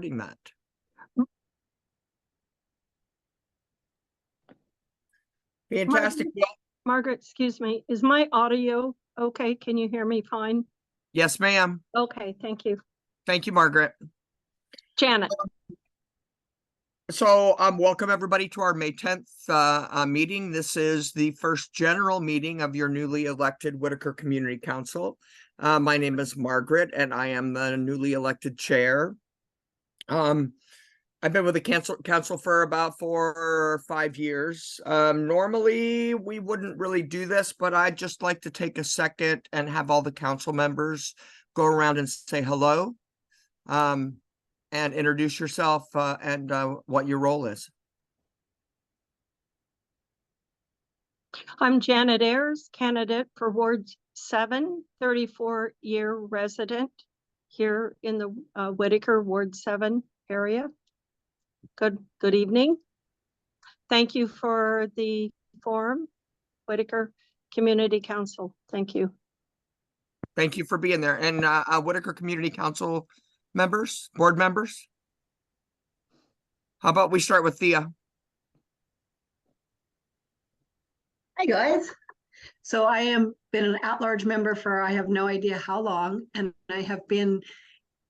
that. Fantastic. Margaret, excuse me. Is my audio okay? Can you hear me fine? Yes, ma'am. Okay, thank you. Thank you, Margaret. Janet. So welcome everybody to our May 10th meeting. This is the first general meeting of your newly elected Whiteaker Community Council. My name is Margaret and I am the newly elected chair. I've been with the council for about 4 or 5 years. Normally we wouldn't really do this, but I'd just like to take a second and have all the council members go around and say hello. And introduce yourself and what your role is. I'm Janet Ayers, candidate for Ward 7, 34-year resident here in the Whiteaker Ward 7 area. Good evening. Thank you for the forum, Whiteaker Community Council. Thank you. Thank you for being there. And Whiteaker Community Council members, board members. How about we start with Thea? Hi guys. So I am been an at-large member for I have no idea how long, and I have been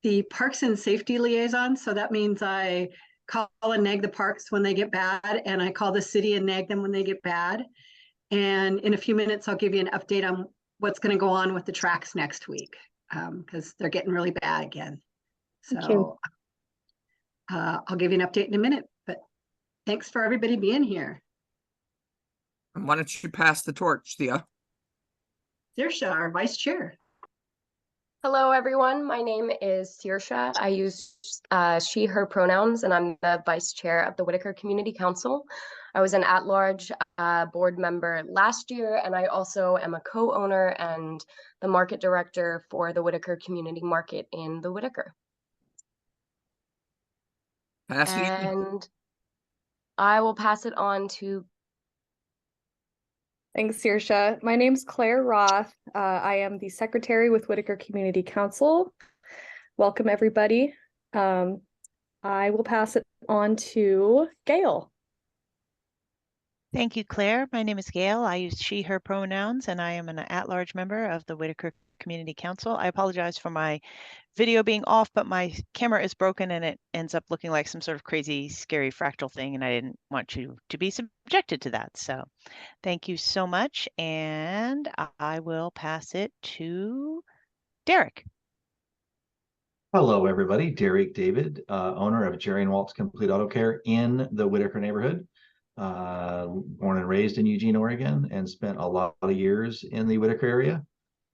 the Parks and Safety Liaison. So that means I call and nag the parks when they get bad, and I call the city and nag them when they get bad. And in a few minutes, I'll give you an update on what's going to go on with the tracks next week, because they're getting really bad again. So I'll give you an update in a minute, but thanks for everybody being here. And why don't you pass the torch, Thea? Saoirse, our vice chair. Hello, everyone. My name is Saoirse. I use she, her pronouns, and I'm the vice chair of the Whiteaker Community Council. I was an at-large board member last year, and I also am a co-owner and the market director for the Whiteaker Community Market in the Whiteaker. And I will pass it on to. Thanks, Saoirse. My name's Claire Roth. I am the secretary with Whiteaker Community Council. Welcome, everybody. I will pass it on to Gail. Thank you, Claire. My name is Gail. I use she, her pronouns, and I am an at-large member of the Whiteaker Community Council. I apologize for my video being off, but my camera is broken and it ends up looking like some sort of crazy, scary fractal thing, and I didn't want you to be subjected to that. So thank you so much, and I will pass it to Derek. Hello, everybody. Derek David, owner of Jerry and Walt's Complete Auto Care in the Whiteaker neighborhood. Born and raised in Eugene, Oregon, and spent a lot of years in the Whiteaker area.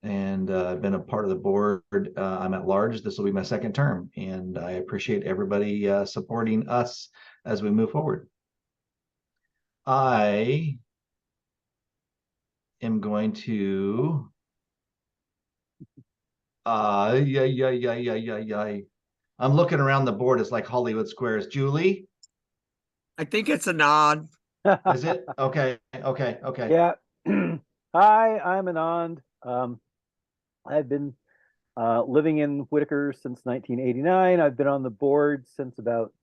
And I've been a part of the board. I'm at large. This will be my second term, and I appreciate everybody supporting us as we move forward. I am going to I'm looking around the board. It's like Hollywood Squares. Julie? I think it's a nod. Is it? Okay. Yeah. Hi, I'm Anand. I've been living in Whiteaker since 1989. I've been on the board since about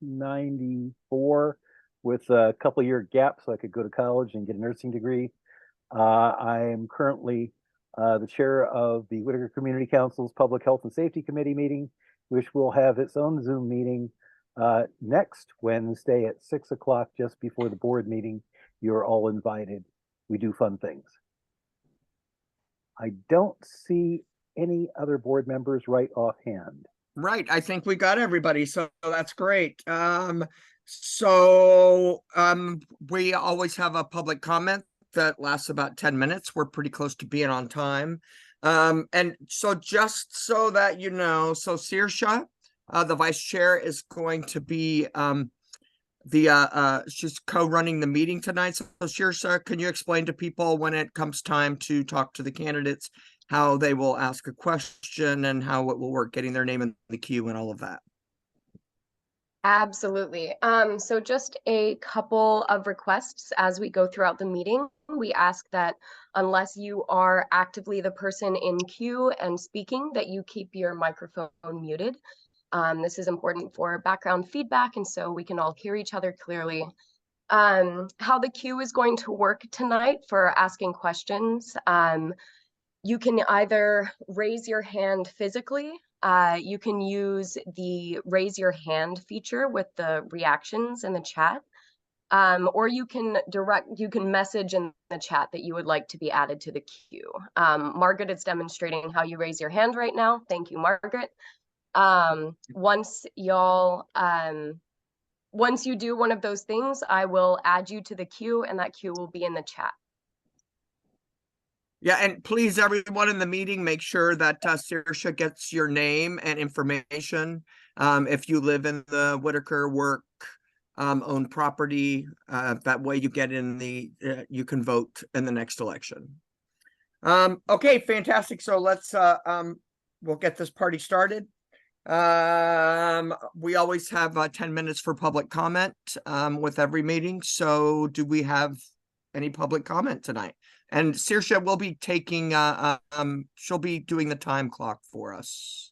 94 with a couple-year gap so I could go to college and get a nursing degree. I am currently the chair of the Whiteaker Community Council's Public Health and Safety Committee meeting, which will have its own Zoom meeting next Wednesday at 6 o'clock, just before the board meeting. You're all invited. We do fun things. I don't see any other board members right offhand. Right. I think we got everybody. So that's great. We always have a public comment that lasts about 10 minutes. We're pretty close to being on time. And so just so that you know, so Saoirse, the vice chair, is going to be she's co-running the meeting tonight. So Saoirse, can you explain to people when it comes time to talk to the candidates, how they will ask a question and how it will work, getting their name in the queue and all of that? Absolutely. So just a couple of requests as we go throughout the meeting. We ask that unless you are actively the person in queue and speaking, that you keep your microphone muted. This is important for background feedback, and so we can all hear each other clearly. How the queue is going to work tonight for asking questions. You can either raise your hand physically. You can use the raise your hand feature with the reactions in the chat. Or you can message in the chat that you would like to be added to the queue. Margaret is demonstrating how you raise your hand right now. Thank you, Margaret. Once you do one of those things, I will add you to the queue, and that queue will be in the chat. Yeah, and please, everyone in the meeting, make sure that Saoirse gets your name and information. If you live in the Whiteaker work owned property, that way you get in you can vote in the next election. Okay, fantastic. So let's we'll get this party started. We always have 10 minutes for public comment with every meeting. So do we have any public comment tonight? And Saoirse will be taking she'll be doing the time clock for us.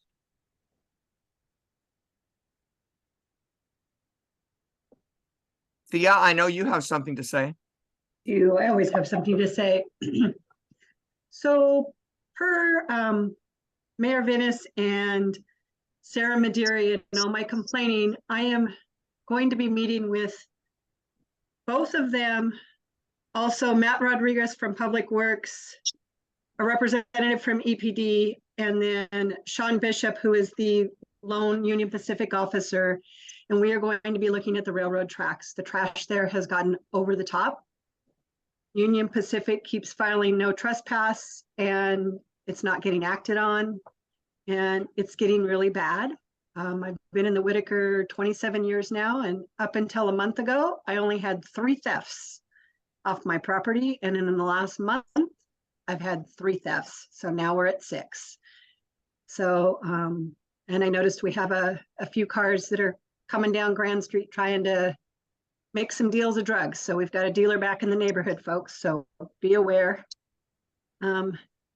Thea, I know you have something to say. I always have something to say. So per Mayor Venice and Sarah Maderi and all my complaining, I am going to be meeting with both of them. Also, Matt Rodriguez from Public Works, a representative from EPD, and then Sean Bishop, who is the lone Union Pacific officer. And we are going to be looking at the railroad tracks. The trash there has gotten over the top. Union Pacific keeps filing no trespass, and it's not getting acted on. And it's getting really bad. I've been in the Whiteaker 27 years now, and up until a month ago, I only had 3 thefts off my property. And in the last month, I've had 3 thefts. So now we're at 6. So, and I noticed we have a few cars that are coming down Grand Street trying to make some deals of drugs. So we've got a dealer back in the neighborhood, folks. So be aware.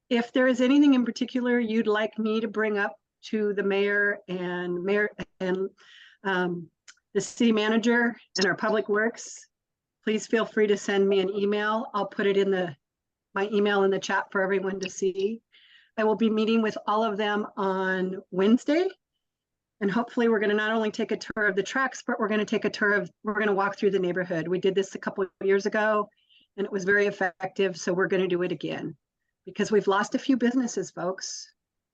If there is anything in particular you'd like me to bring up to the mayor and the city manager and our public works, please feel free to send me an email. I'll put it in my email in the chat for everyone to see. I will be meeting with all of them on Wednesday. And hopefully we're going to not only take a tour of the tracks, but we're going to walk through the neighborhood. We did this a couple of years ago and it was very effective. So we're going to do it again because we've lost a few businesses, folks.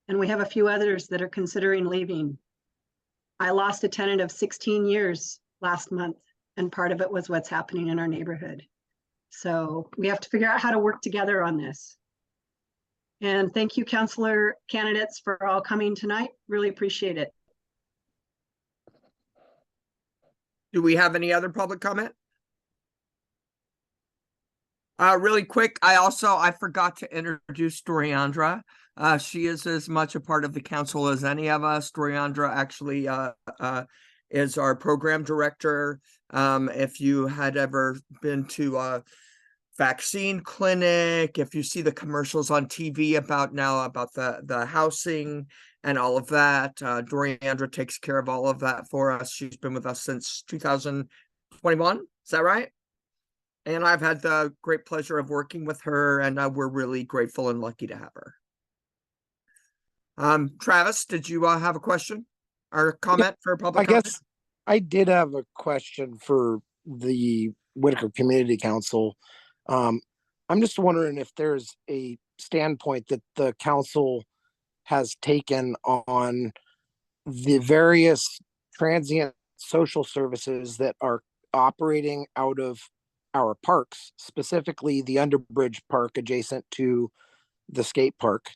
And we have a few others that are considering leaving. I lost a tenant of 16 years last month, and part of it was what's happening in our neighborhood. So we have to figure out how to work together on this. And thank you, councilor candidates, for all coming tonight. Really appreciate it. Do we have any other public comment? Really quick, I forgot to introduce Doriandra. She is as much a part of the council as any of us. Doriandra actually is our program director. If you had ever been to a vaccine clinic, if you see the commercials on TV about the housing and all of that, Doriandra takes care of all of that for us. She's been with us since 2021. Is that right? And I've had the great pleasure of working with her, and we're really grateful and lucky to have her. Travis, did you have a question or comment for public comment? Guess I did have a question for the Whiteaker Community Council. I'm just wondering if there's a standpoint that the council has taken on the various transient social services that are operating out of our parks, specifically the Underbridge Park adjacent to the skate park.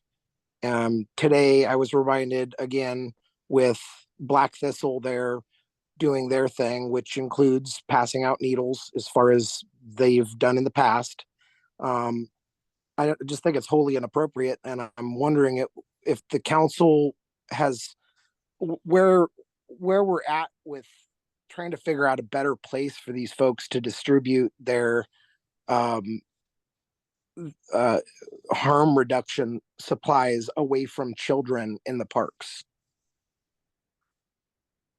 Today I was reminded again with Black Thistle there doing their thing, which includes passing out needles as far as they've done in the past. I just think it's wholly inappropriate, and I'm wondering if the council has where we're at with trying to figure out a better place for these folks to distribute their harm reduction supplies away from children in the parks.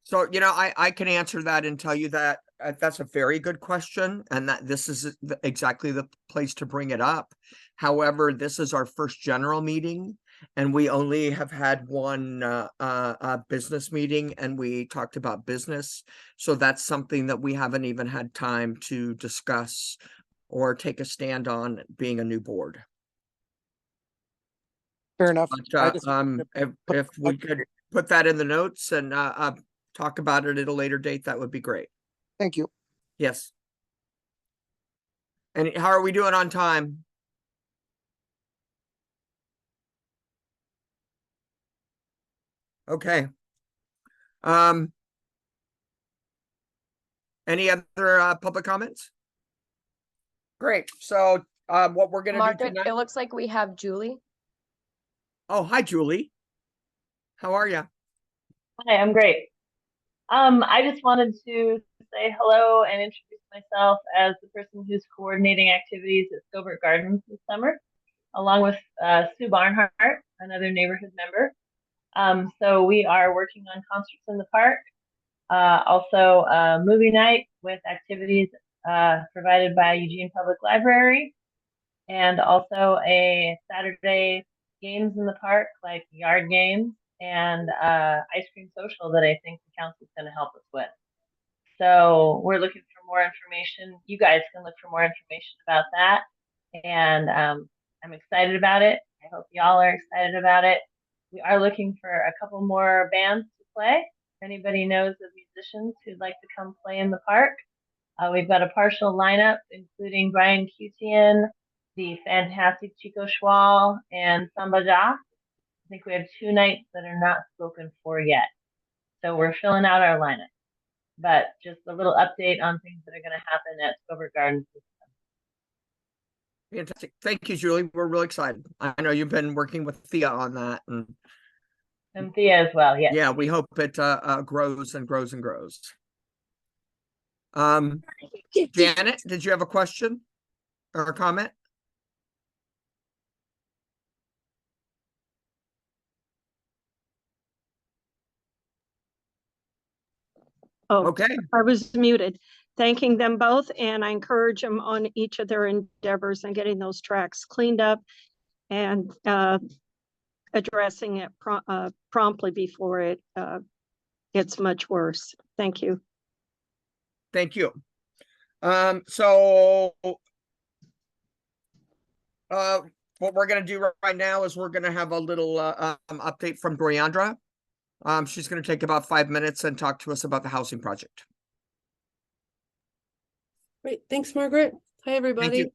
So, I can answer that and tell you that that's a very good question, and that this is exactly the place to bring it up. However, this is our first general meeting, and we only have had one business meeting, and we talked about business. So that's something that we haven't even had time to discuss or take a stand on, being a new board. Fair enough. I But just if we could put that in the notes and talk about it at a later date, that would be great. thank you. Yes. And how are we doing on time? Okay. Any other public comments? Great. So what we're gonna do Margaret, tonight. it looks like we have Julie. Oh, hi, Julie. How are you? Hi, I'm great. I just wanted to say hello and introduce myself as the person who's coordinating activities at Scobert Gardens this summer, along with Sue Barnhart, another neighborhood member. So we are working on concerts in the park, also a movie night with activities provided by Eugene Public Library, and also a Saturday games in the park, like yard games and ice cream social that I think the council is going to help us with. So we're looking for more information. You guys can look for more information about that. And I'm excited about it. I hope y'all are excited about it. We are looking for a couple more bands to play. If anybody knows of musicians who'd like to come play in the park, we've got a partial lineup, including Brian Cutian, the fantastic Chico Schwal, and Samba Ja. I think we have 2 nights that are not spoken for yet. So we're filling out our lineup. But just a little update on things that are going to happen at Scobert Gardens. Fantastic. Thank you, Julie. We're really excited. I know you've been working with Thea on that, And Thea as well, yes. Yeah, we hope it grows and grows and grows. Janet, did you have a question or a comment? Oh, Okay. I was muted. Thanking them both, and I encourage them on each of their endeavors and getting those tracks cleaned up and addressing it promptly before it gets much worse. Thank you. Thank you. So what we're going to do right now is we're going to have a little update from Doriandra. She's going to take about 5 minutes and talk to us about the housing project. Great, thanks, Margaret. Hi, Thank everybody. you.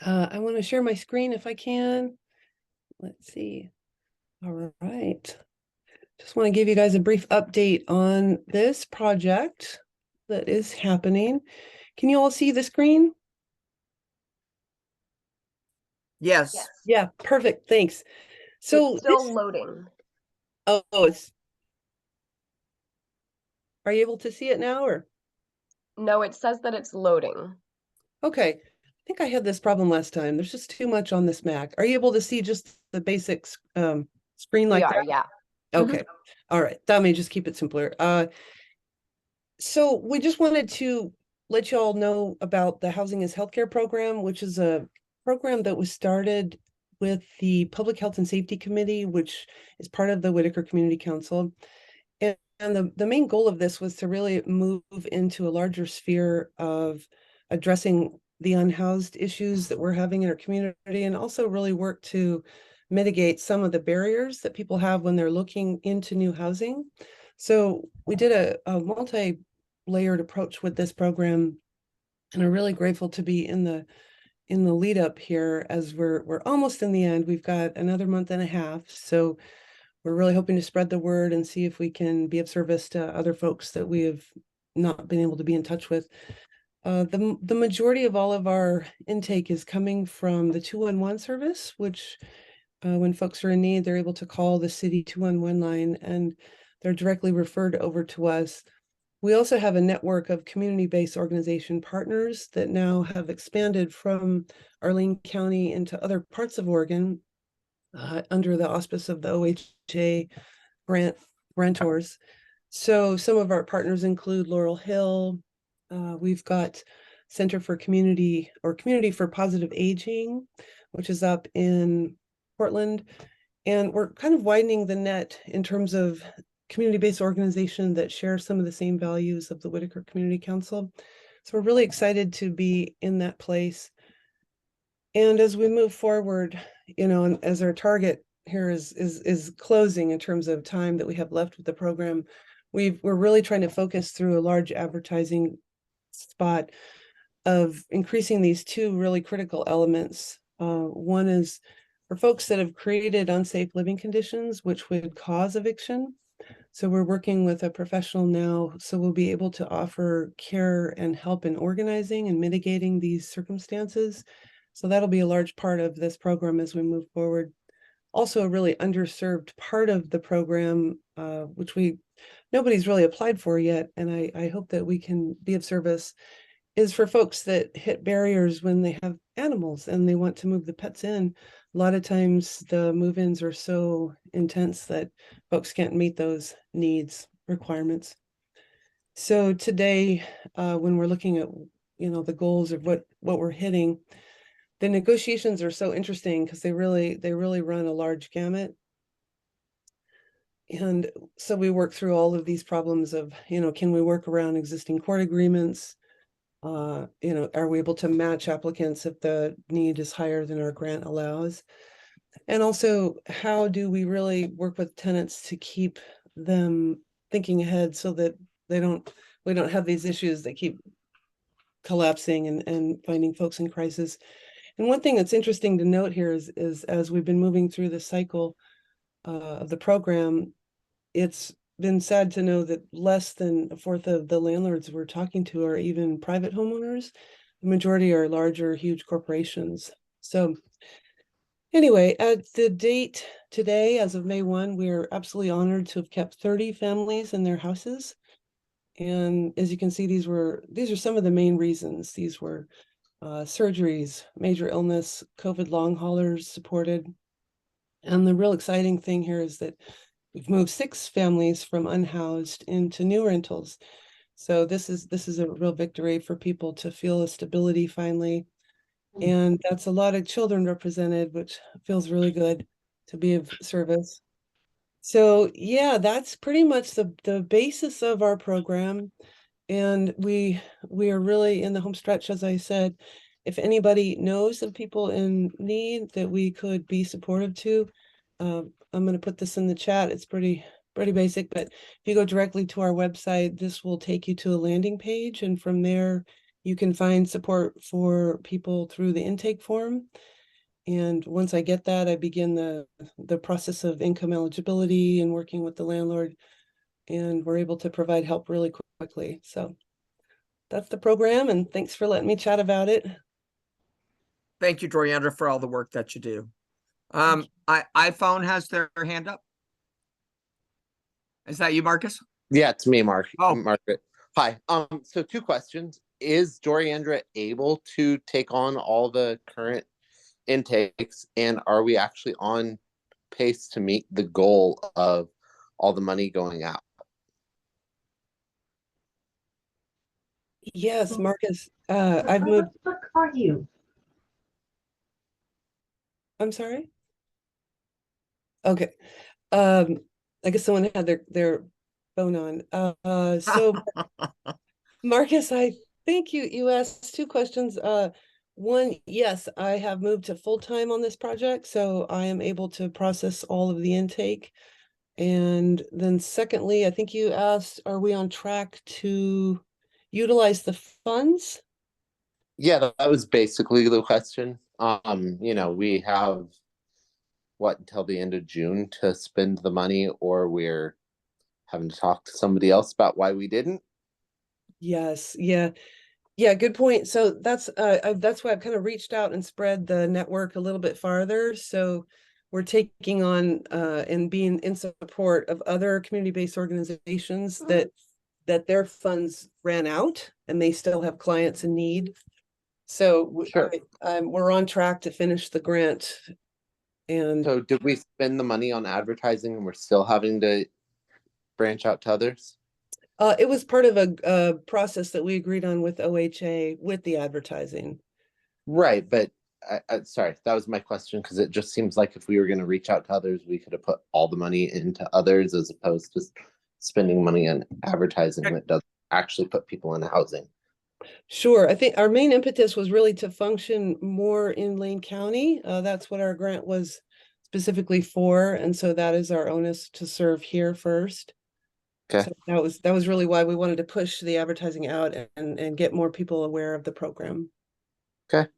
I want to share my screen if I can. Let's see. All right. Just want to give you guys a brief update on this project that is happening. Can you all see the screen? Yes. Yes. Yeah, perfect. Thanks. So It's still loading. Oh, are you able to see it now, or? No, it says that it's loading. Okay. I think I had this problem last time. There's just too much on this Mac. Are you able to see just the basics screen like that? Yeah. Okay. All right. That may just keep it simpler. So we just wanted to let you all know about the Housing is Healthcare program, which is a program that was started with the Public Health and Safety Committee, which is part of the Whiteaker Community Council. And the main goal of this was to really move into a larger sphere of addressing the unhoused issues that we're having in our community, and also really work to mitigate some of the barriers that people have when they're looking into new housing. So we did a multi-layered approach with this program, and are really grateful to be in the lead up here, as we're almost in the end. We've got another month and a half, so we're really hoping to spread the word and see if we can be of service to other folks that we have not been able to be in touch with. The majority of all of our intake is coming from the 211 service, which when folks are in need, they're able to call the city 211 line and they're directly referred over to us. We also have a network of community-based organization partners that now have expanded from Arlene County into other parts of Oregon under the auspice of the OHA grantors. So some of our partners include Laurel Hill. We've got Center for Community for Positive Aging, which is up in Portland. And we're kind of widening the net in terms of community-based organization that share some of the same values of the Whiteaker Community Council. So we're really excited to be in that place. And as we move forward, and as our target here is closing in terms of time that we have left with the program, we're really trying to focus through a large advertising spot of increasing these two really critical elements. One is for folks that have created unsafe living conditions, which would cause eviction. So we're working with a professional now, so we'll be able to offer care and help in organizing and mitigating these circumstances. So that'll be a large part of this program as we move forward. Also, a really underserved part of the program, which nobody's really applied for yet, and I hope that we can be of service, is for folks that hit barriers when they have animals and they want to move the pets in. A lot of times the move-ins are so intense that folks can't meet those requirements. So today, when we're looking at, the goals of what we're hitting, the negotiations are so interesting because they really run a large gamut. And so we work through all of these problems of, can we work around existing court agreements? Are we able to match applicants if the need is higher than our grant allows? And also, how do we really work with tenants to keep them thinking ahead so that we don't have these issues that keep collapsing and finding folks in crisis. And one thing that's interesting to note here is as we've been moving through the cycle of the program, it's been sad to know that less than a fourth of the landlords we're talking to are even private homeowners. The majority are larger, huge corporations. So anyway, at the date today, as of May 1, we are absolutely honored to have kept 30 families in their houses. And as you can see, these are some of the main reasons. These were surgeries, major illness, COVID long haulers supported. And the real exciting thing here is that we've moved 6 families from unhoused into new rentals. So this is a real victory for people to feel a stability finally. And that's a lot of children represented, which feels really good to be of service. So yeah, that's pretty much the basis of our program. And we are really in the home stretch, as I said. If anybody knows of people in need that we could be supportive to, I'm going to put this in the chat. It's pretty basic, but if you go directly to our website, this will take you to a landing page, and from there you can find support for people through the intake form. And once I get that, I begin the process of income eligibility and working with the landlord, and we're able to provide help really quickly. So that's the program, and thanks for letting me chat about it. Thank you, Doriandra, for all the work that you do. iPhone has their hand up. Is that you, Marcus? Yeah, it's me, Mark. Oh. Margaret. Hi. So 2 questions. Is Doriandra able to take on all the current intakes, and are we actually on pace to meet the goal of all the money going out? Yes, Marcus. I've moved. What are you? I'm sorry. Okay. I guess someone had their phone on. So Marcus, I think you asked 2 questions. One, yes, I have moved to full-time on this project, so I am able to process all of the intake. And then secondly, I think you asked, are we on track to utilize the funds? Yeah, that was basically the question. We have until the end of June to spend the money, or we're having to talk to somebody else about why we didn't. Yes, yeah, good point. So that's why I've kind of reached out and spread the network a little bit farther. So we're taking on and being in support of other community-based organizations that their funds ran out and they still have clients in need. So Sure. We're on track to finish the grant. And so did we spend the money on advertising and we're still having to branch out to others? It was part of a process that we agreed on with OHA with the advertising. Right, but sorry, that was my question because it just seems like if we were going to reach out to others, we could have put all the money into others as opposed to spending money on advertising that doesn't actually put people in housing. Sure. I think our main impetus was really to function more in Lane County. That's what our grant was specifically for. And so that is our onus to serve here first. Okay. So that was really why we wanted to push the advertising out and get more people aware of the program. Okay.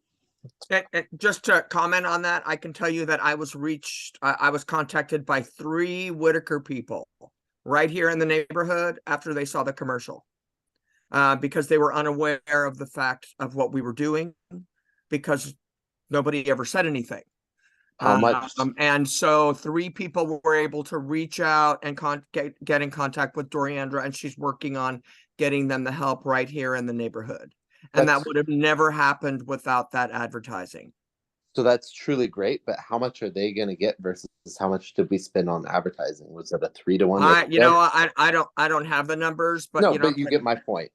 Just to comment on that, I can tell you that I was contacted by 3 Whiteaker people right here in the neighborhood after they saw the commercial. Because they were unaware of the fact of what we were doing, because nobody ever said anything. How much? And so 3 people were able to reach out and get in contact with Doriandra, and she's working on getting them the help right here in the neighborhood. And that would have never happened without that advertising. So that's truly great, but how much are they going to get versus how much did we spend on advertising? Was it a 3-to-1? I don't have the numbers, but no, but you get my point.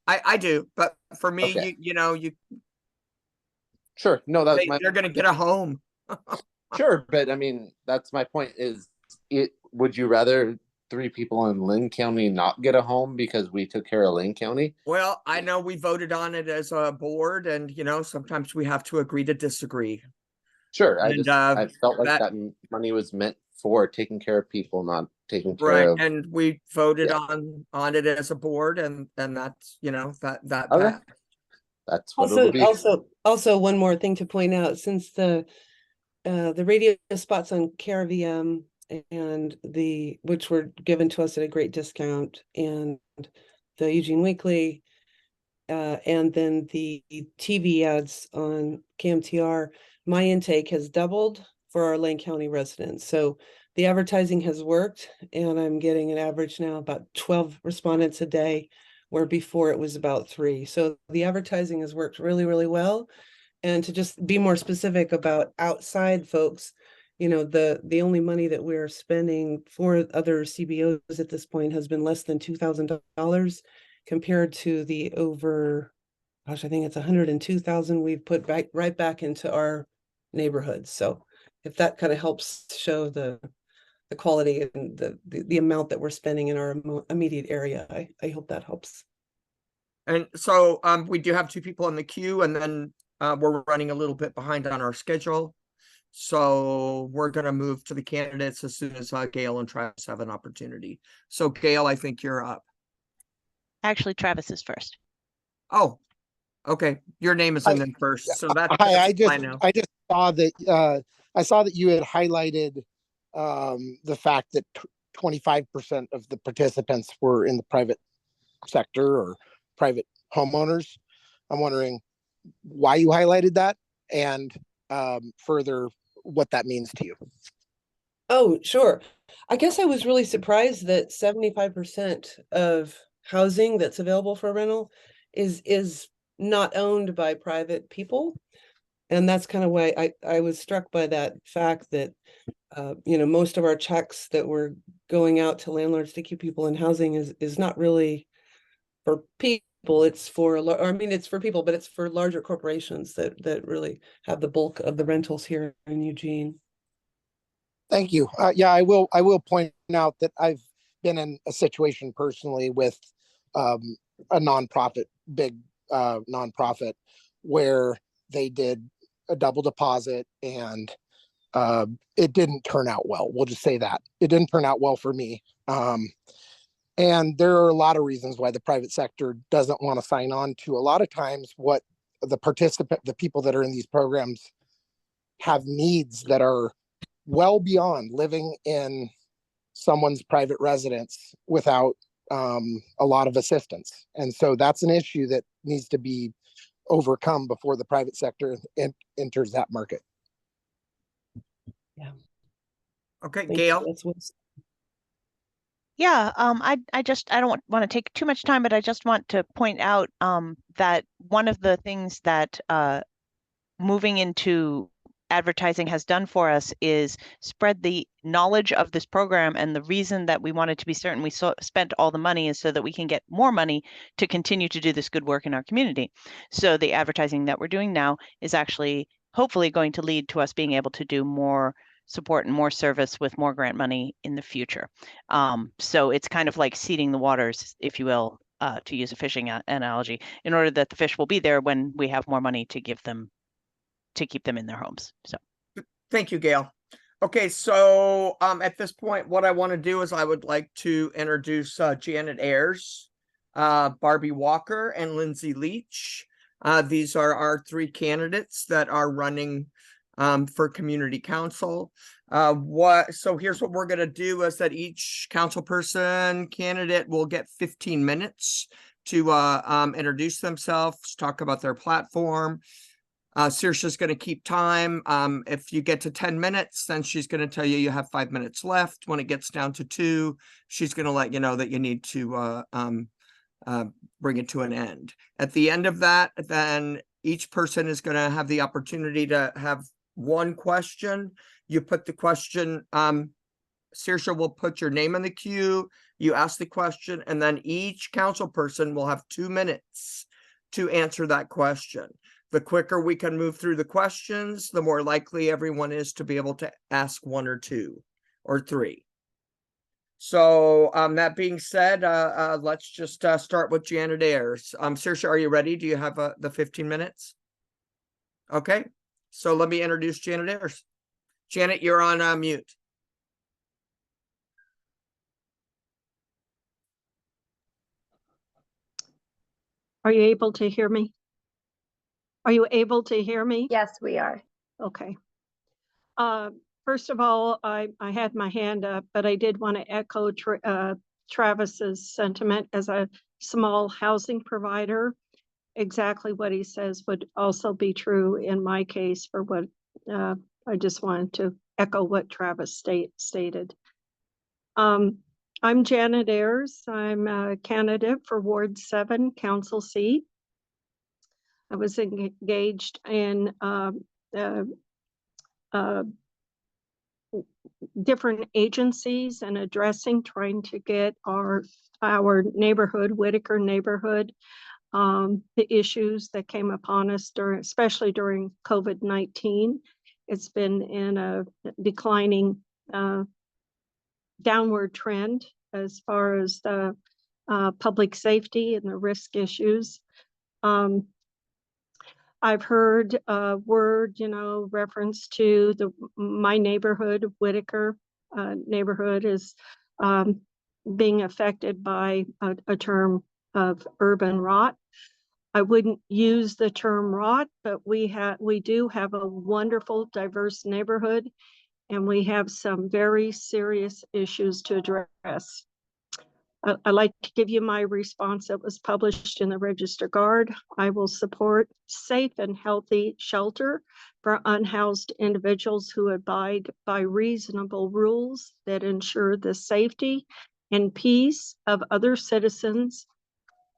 I do, but for me, Okay. you Sure. No, that's they're going to get a home. Sure, but I mean, that's my point. Would you rather 3 people in Lynn County not get a home because we took care of Lynn County? Well, I know we voted on it as a board, and sometimes we have to agree to disagree. Sure, I felt like that money was meant for taking care of people, not taking care of. And we voted on it as a board, and that's that Okay. That's what it'll be. Also one more thing to point out, since the radio spots on KRVM and which were given to us at a great discount, and the Eugene Weekly, and then the TV ads on KMTR, my intake has doubled for our Lane County residents. So the advertising has worked, and I'm getting an average now about 12 respondents a day, where before it was about 3. So the advertising has worked really, really well. And to just be more specific about outside folks, the only money that we're spending for other CBOs at this point has been less than $2,000 compared to the over, I think it's 102,000 we've put right back into our neighborhoods. So if that kind of helps show the quality and the amount that we're spending in our immediate area, I hope that helps. And so we do have 2 people in the queue, and then we're running a little bit behind on our schedule. So we're going to move to the candidates as soon as Gail and Travis have an opportunity. So Gail, I think you're up. Actually, Travis is first. Oh, okay. Your name is in there first. So that's I just saw that you had highlighted the fact that 25% of the participants were in the private sector or private homeowners. I'm wondering why you highlighted that, and further what that means to you. Oh, sure. I guess I was really surprised that 75% of housing that's available for rental is not owned by private people. And that's kind of why I was struck by that fact that most of our checks that were going out to landlords to keep people in housing is not really for people. It's for it's for people, but it's for larger corporations that really have the bulk of the rentals here in Eugene. Thank you. Yeah, I will point out that I've been in a situation personally with a nonprofit, big nonprofit, where they did a double deposit, and it didn't turn out well. We'll just say that it didn't turn out well for me. And there are a lot of reasons why the private sector doesn't want to sign on to. A lot of times what the people that are in these programs have needs that are well beyond living in someone's private residence without a lot of assistance. And so that's an issue that needs to be overcome before the private sector enters that market. Yeah. Okay, Gail. Yeah, I don't want to take too much time, but I just want to point out that one of the things that moving into advertising has done for us is spread the knowledge of this program. And the reason that we wanted to be certain we spent all the money is so that we can get more money to continue to do this good work in our community. So the advertising that we're doing now is actually hopefully going to lead to us being able to do more support and more service with more grant money in the future. So it's kind of like seeding the waters, if you will, to use a fishing analogy, in order that the fish will be there when we have more money to give them, to keep them in their homes. So Thank you, Gail. Okay, so at this point, what I want to do is I would like to introduce Janet Ayers, Barbie Walker, and Lindsay Leach. These are our three candidates that are running for community council. So here's what we're going to do is that each council person candidate will get 15 minutes to introduce themselves, talk about their platform. Saoirse's going to keep time. If you get to 10 minutes, then she's going to tell you have 5 minutes left. When it gets down to 2, she's going to let you know that you need to bring it to an end. At the end of that, then each person is going to have the opportunity to have one question. You put the question, Saoirse will put your name in the queue, you ask the question, and then each council person will have 2 minutes to answer that question. The quicker we can move through the questions, the more likely everyone is to be able to ask 1 or 2 or 3. So that being said, let's just start with Janet Ayers. Saoirse, are you ready? Do you have the 15 minutes? Okay, so let me introduce Janet Ayers. Janet, you're on mute. Are you able to hear me? Are you able to hear me? Yes, we are. Okay. First of all, I had my hand up, but I did want to echo Travis's sentiment as a small housing provider. Exactly what he says would also be true in my case for what I just wanted to echo what Travis stated. I'm Janet Ayers. I'm a candidate for Ward 7 council seat. I was engaged in different agencies and trying to get our neighborhood, Whiteaker neighborhood, the issues that came upon us especially during COVID-19. It's been in a declining downward trend as far as the public safety and the risk issues. I've heard a word, reference to my neighborhood, Whiteaker neighborhood, is being affected by a term of urban rot. I wouldn't use the term rot, but we do have a wonderful, diverse neighborhood, and we have some very serious issues to address. I'd like to give you my response that was published in the Register Guard. I will support safe and healthy shelter for unhoused individuals who abide by reasonable rules that ensure the safety and peace of other citizens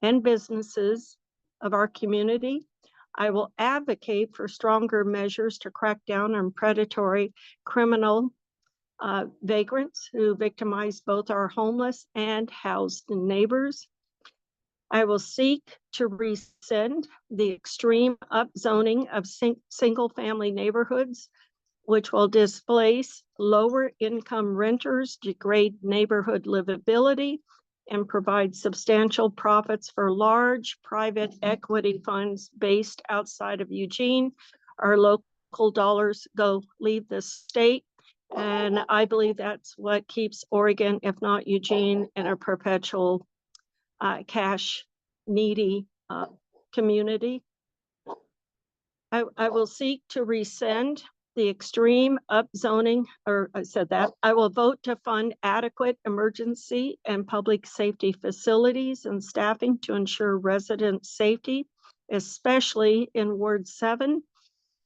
and businesses of our community. I will advocate for stronger measures to crack down on predatory criminal vagrants who victimize both our homeless and housed neighbors. I will seek to rescind the extreme upzoning of single-family neighborhoods, which will displace lower income renters, degrade neighborhood livability, and provide substantial profits for large private equity funds based outside of Eugene. Our local dollars leave the state. And I believe that's what keeps Oregon, if not Eugene, in a perpetual cash needy community. I will seek to rescind the extreme upzoning, or I said that. I will vote to fund adequate emergency and public safety facilities and staffing to ensure resident safety, especially in Ward 7,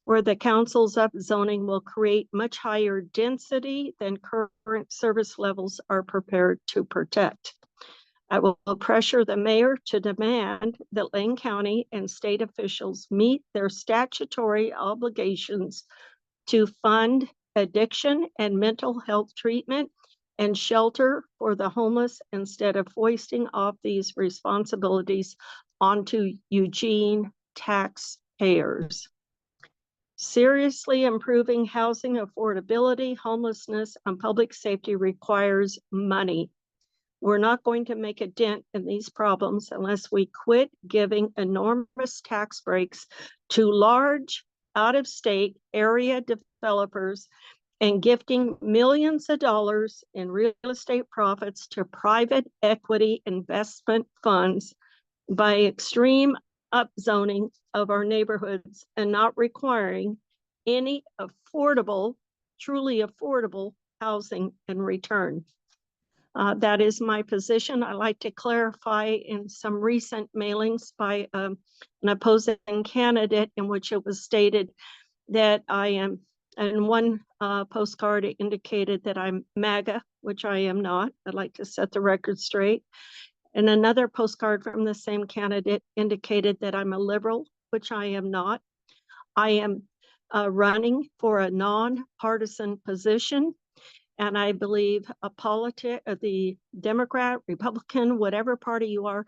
where the council's upzoning will create much higher density than current service levels are prepared to protect. I will pressure the mayor to demand that Lane County and state officials meet their statutory obligations to fund addiction and mental health treatment and shelter for the homeless instead of foisting off these responsibilities onto Eugene taxpayers. Seriously improving housing affordability, homelessness, and public safety requires money. We're not going to make a dent in these problems unless we quit giving enormous tax breaks to large out-of-state area developers and gifting millions of dollars in real estate profits to private equity investment funds by extreme upzoning of our neighborhoods and not requiring any affordable, truly affordable housing in return. That is my position. I like to clarify in some recent mailings by an opposing candidate in which it was stated that I am, and one postcard indicated that I'm MAGA, which I am not. I'd like to set the record straight. And another postcard from the same candidate indicated that I'm a liberal, which I am not. I am running for a nonpartisan position. And I believe the Democrat, Republican, whatever party you are,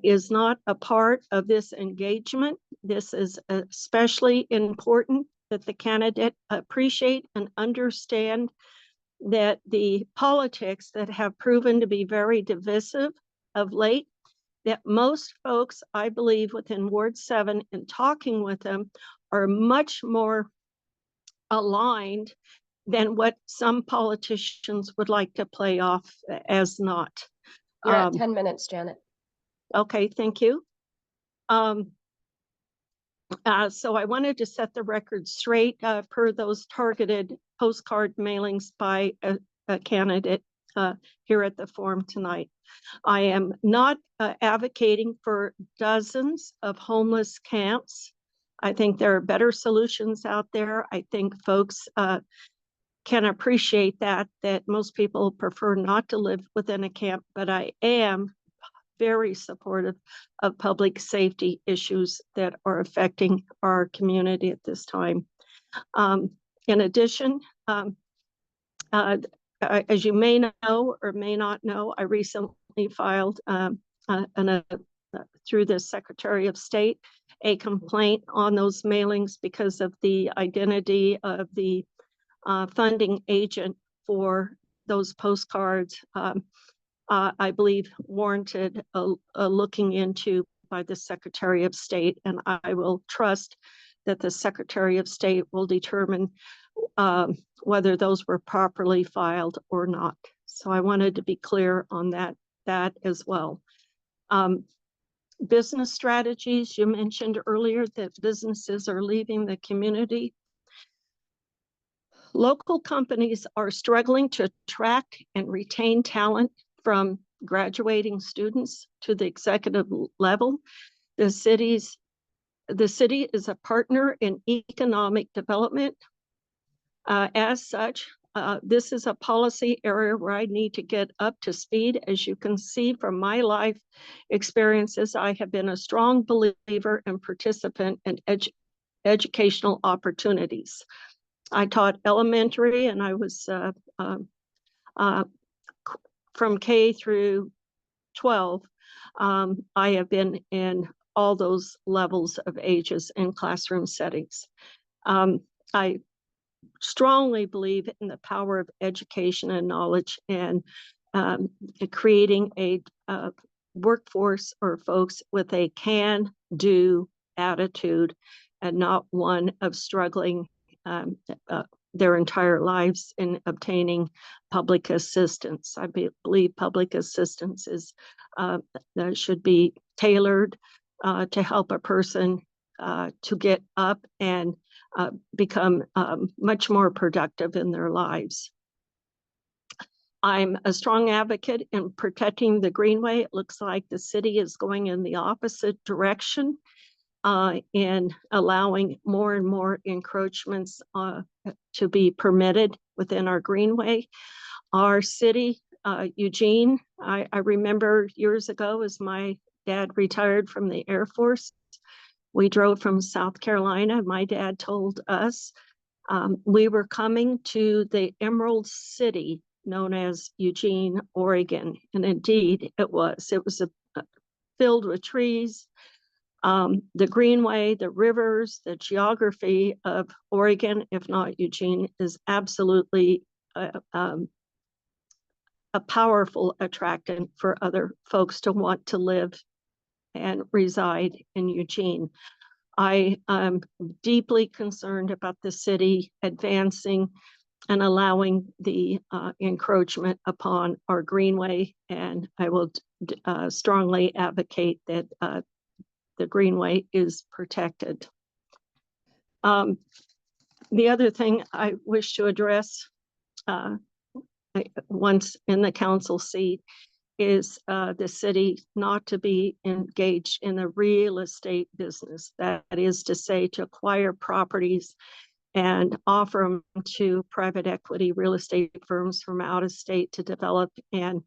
is not a part of this engagement. This is especially important that the candidate appreciate and understand that the politics that have proven to be very divisive of late, that most folks, I believe, within Ward 7 and talking with them are much more aligned than what some politicians would like to play off as not. You're at 10 minutes, Janet. Okay, thank you. So I wanted to set the record straight per those targeted postcard mailings by a candidate here at the forum tonight. I am not advocating for dozens of homeless camps. I think there are better solutions out there. I think folks can appreciate that most people prefer not to live within a camp, but I am very supportive of public safety issues that are affecting our community at this time. In addition, as you may know or may not know, I recently filed through the Secretary of State a complaint on those mailings because of the identity of the funding agent for those postcards. I believe warranted a looking into by the Secretary of State, and I will trust that the Secretary of State will determine whether those were properly filed or not. So I wanted to be clear on that as well. Business strategies, you mentioned earlier that businesses are leaving the community. Local companies are struggling to attract and retain talent from graduating students to the executive level. The city is a partner in economic development. As such, this is a policy area where I need to get up to speed. As you can see from my life experiences, I have been a strong believer and participant in educational opportunities. I taught elementary, and I was from K through 12. I have been in all those levels of ages in classroom settings. I strongly believe in the power of education and knowledge and creating a workforce or folks with a can-do attitude and not one of struggling their entire lives in obtaining public assistance. I believe public assistance is should be tailored to help a person to get up and become much more productive in their lives. I'm a strong advocate in protecting the Greenway. It looks like the city is going in the opposite direction in allowing more and more encroachments to be permitted within our Greenway. Our city, Eugene, I remember years ago as my dad retired from the Air Force, we drove from South Carolina. My dad told us We were coming to the Emerald City known as Eugene, Oregon, and indeed it was. It was filled with trees. The greenway, the rivers, the geography of Oregon, if not Eugene, is absolutely a powerful attractant for other folks to want to live and reside in Eugene. I am deeply concerned about the city advancing and allowing the encroachment upon our greenway, and I will strongly advocate that the greenway is protected. The other thing I wish to address once in the council seat is the city not to be engaged in the real estate business. That is to say, to acquire properties and offer them to private equity real estate firms from out of state to develop and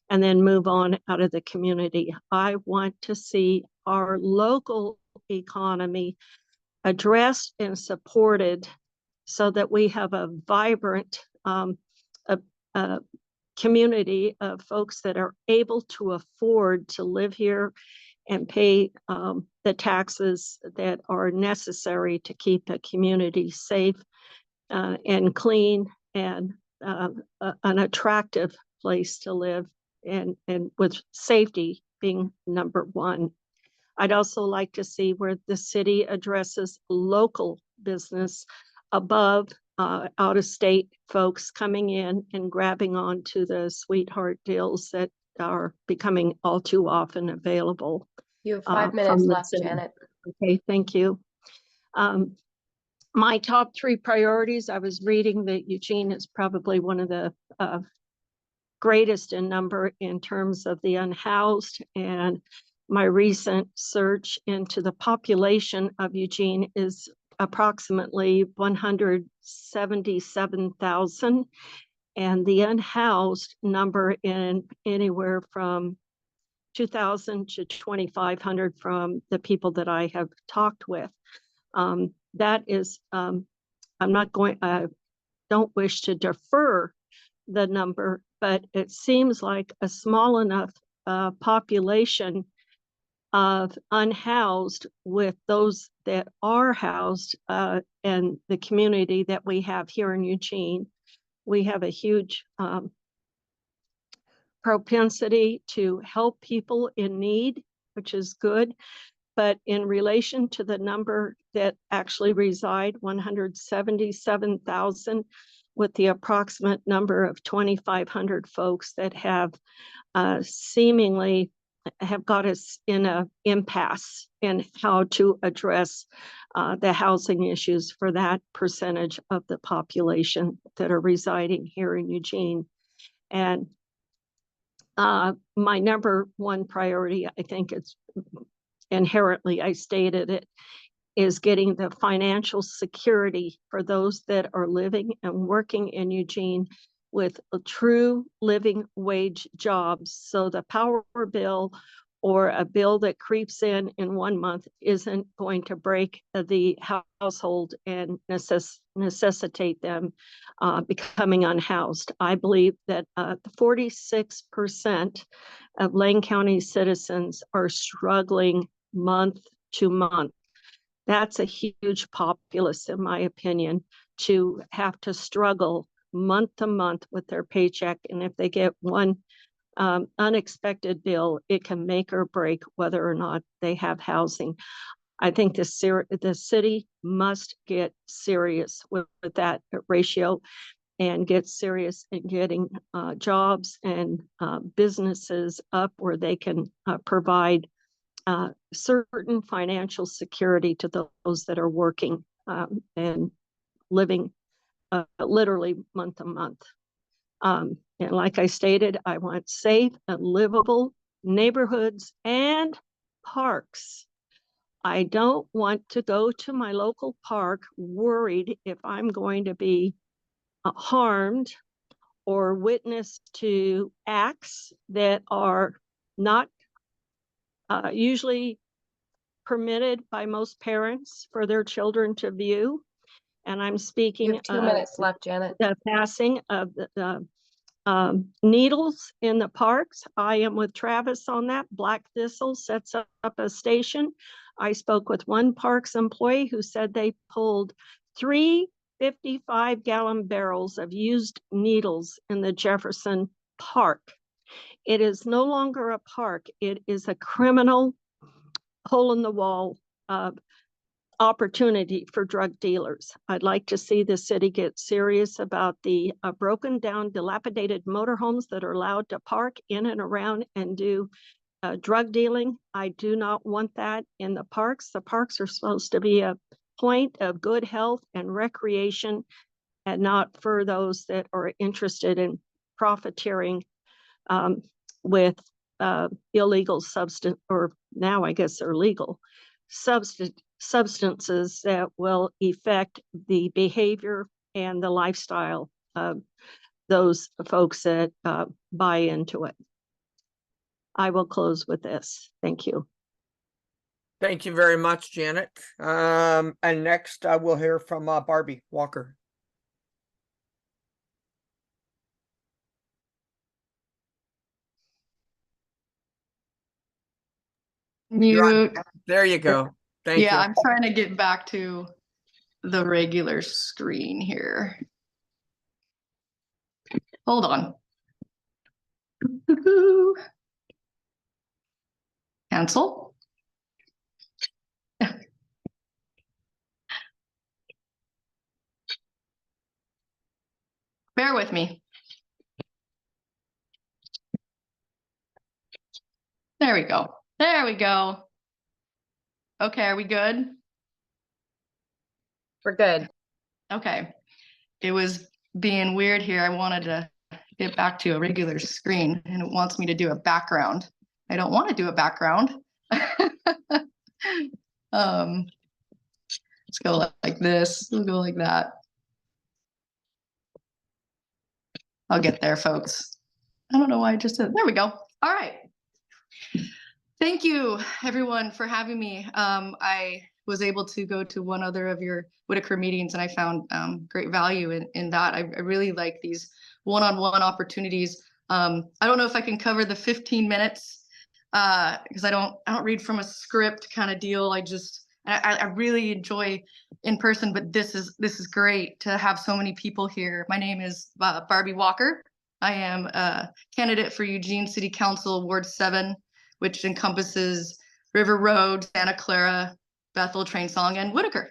then move on out of the community. I want to see our local economy addressed and supported so that we have a vibrant community of folks that are able to afford to live here and pay the taxes that are necessary to keep the community safe and clean and an attractive place to live, and with safety being number one. I'd also like to see where the city addresses local business above out-of-state folks coming in and grabbing onto the sweetheart deals that are becoming all too often available. You have 5 minutes left, city. Janet. Okay, thank you. My top 3 priorities, I was reading that Eugene is probably one of the greatest in number in terms of the unhoused, and my recent search into the population of Eugene is approximately 177,000, and the unhoused number in anywhere from 2,000 to 2,500 from the people that I have talked with. That is, I'm not going, I don't wish to defer the number, but it seems like a small enough population of unhoused with those that are housed and the community that we have here in Eugene. We have a huge propensity to help people in need, which is good. But in relation to the number that actually reside, 177,000, with the approximate number of 2,500 folks that have seemingly have got us in an impasse in how to address the housing issues for that percentage of the population that are residing here in Eugene. And my number 1 priority, I think it's inherently, I stated it, is getting the financial security for those that are living and working in Eugene with a true living wage jobs. So the power bill or a bill that creeps in 1 month isn't going to break the household and necessitate them becoming unhoused. I believe that 46% of Lane County citizens are struggling month to month. That's a huge populace, in my opinion, to have to struggle month to month with their paycheck. And if they get one unexpected bill, it can make or break whether or not they have housing. I think the city must get serious with that ratio and get serious in getting jobs and businesses up where they can provide certain financial security to those that are working and living literally month to month. And like I stated, I want safe and livable neighborhoods and parks. I don't want to go to my local park worried if I'm going to be harmed or witness to acts that are not usually permitted by most parents for their children to view. And I'm You speaking have 2 of minutes left, Janet. the passing of the needles in the parks. I am with Travis on that. Black Thistle sets up a station. I spoke with one parks employee who said they pulled 3 55-gallon barrels of used needles in the Jefferson Park. It is no longer a park. It is a criminal hole in the wall opportunity for drug dealers. I'd like to see the city get serious about the broken down, dilapidated motorhomes that are allowed to park in and around and do drug dealing. I do not want that in the parks. The parks are supposed to be a point of good health and recreation, and not for those that are interested in profiteering with illegal substance, or now I guess they're legal substances that will affect the behavior and the lifestyle of those folks that buy into it. I will close with this. Thank you. Thank you very much, Janet. And next I will hear from Barbie Walker. Mute. There you go. Thank Yeah, you. I'm trying to get back to the regular screen here. Hold on. Cancel. Bear with me. There we go. There we go. Okay, are we good? We're good. Okay. It was being weird here. I wanted to get back to a regular screen and it wants me to do a background. I don't want to do a background. Let's go like this. We'll go like that. I'll get there, folks. I don't know why I just said, there we go. All right. Thank you, everyone, for having me. I was able to go to one other of your Whiteaker meetings, and I found great value in that. I really like these one-on-one opportunities. I don't know if I can cover the 15 minutes because I don't read from a script kind of deal. I really enjoy in person, but this is great to have so many people here. My name is Barbie Walker. I am a candidate for Eugene City Council Ward 7, which encompasses River Road, Santa Clara, Bethel, Train Song, and Whiteaker.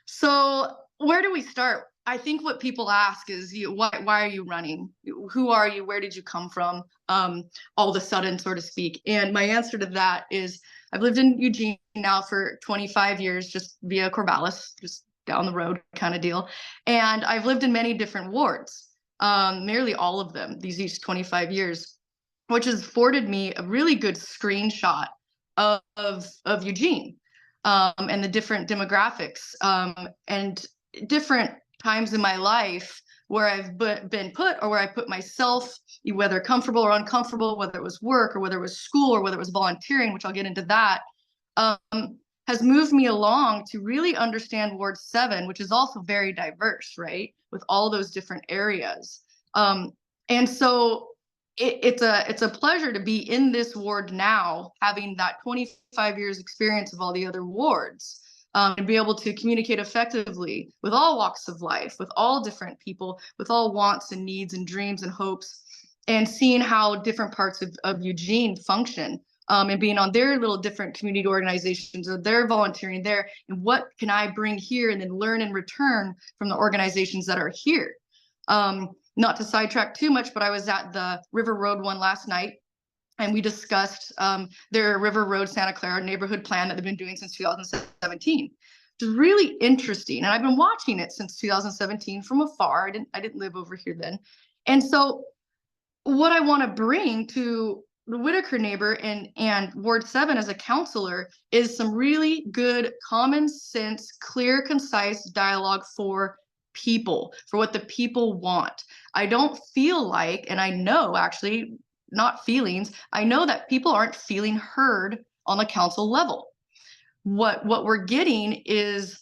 So where do we start? I think what people ask is, why are you running? Who are you? Where did you come from? All of a sudden, so to speak. And my answer to that is, I've lived in Eugene now for 25 years, just via Corvallis, just down the road kind of deal. And I've lived in many different wards, nearly all of them, these 25 years, which has afforded me a really good screenshot of Eugene and the different demographics and different times in my life where I've been put, or where I put myself, whether comfortable or uncomfortable, whether it was work or whether it was school or whether it was volunteering, which I'll get into that, has moved me along to really understand Ward 7, which is also very diverse, right? With all those different areas. And so it's a pleasure to be in this ward now, having that 25 years experience of all the other wards, and be able to communicate effectively with all walks of life, with all different people, with all wants and needs and dreams and hopes, and seeing how different parts of Eugene function, and being on their little different community organizations, or their volunteering there, and what can I bring here and then learn in return from the organizations that are here. Not to sidetrack too much, but I was at the River Road one last night, and we discussed their River Road Santa Clara neighborhood plan that they've been doing since 2017. Which is really interesting, and I've been watching it since 2017 from afar. I didn't live over here then, and so what I want to bring to the Whiteaker neighbor and Ward 7 as a counselor is some really good, common sense, clear, concise dialogue for people, for what the people want. I don't feel like, and I know actually, not feelings, I know that people aren't feeling heard on the council level. What we're getting is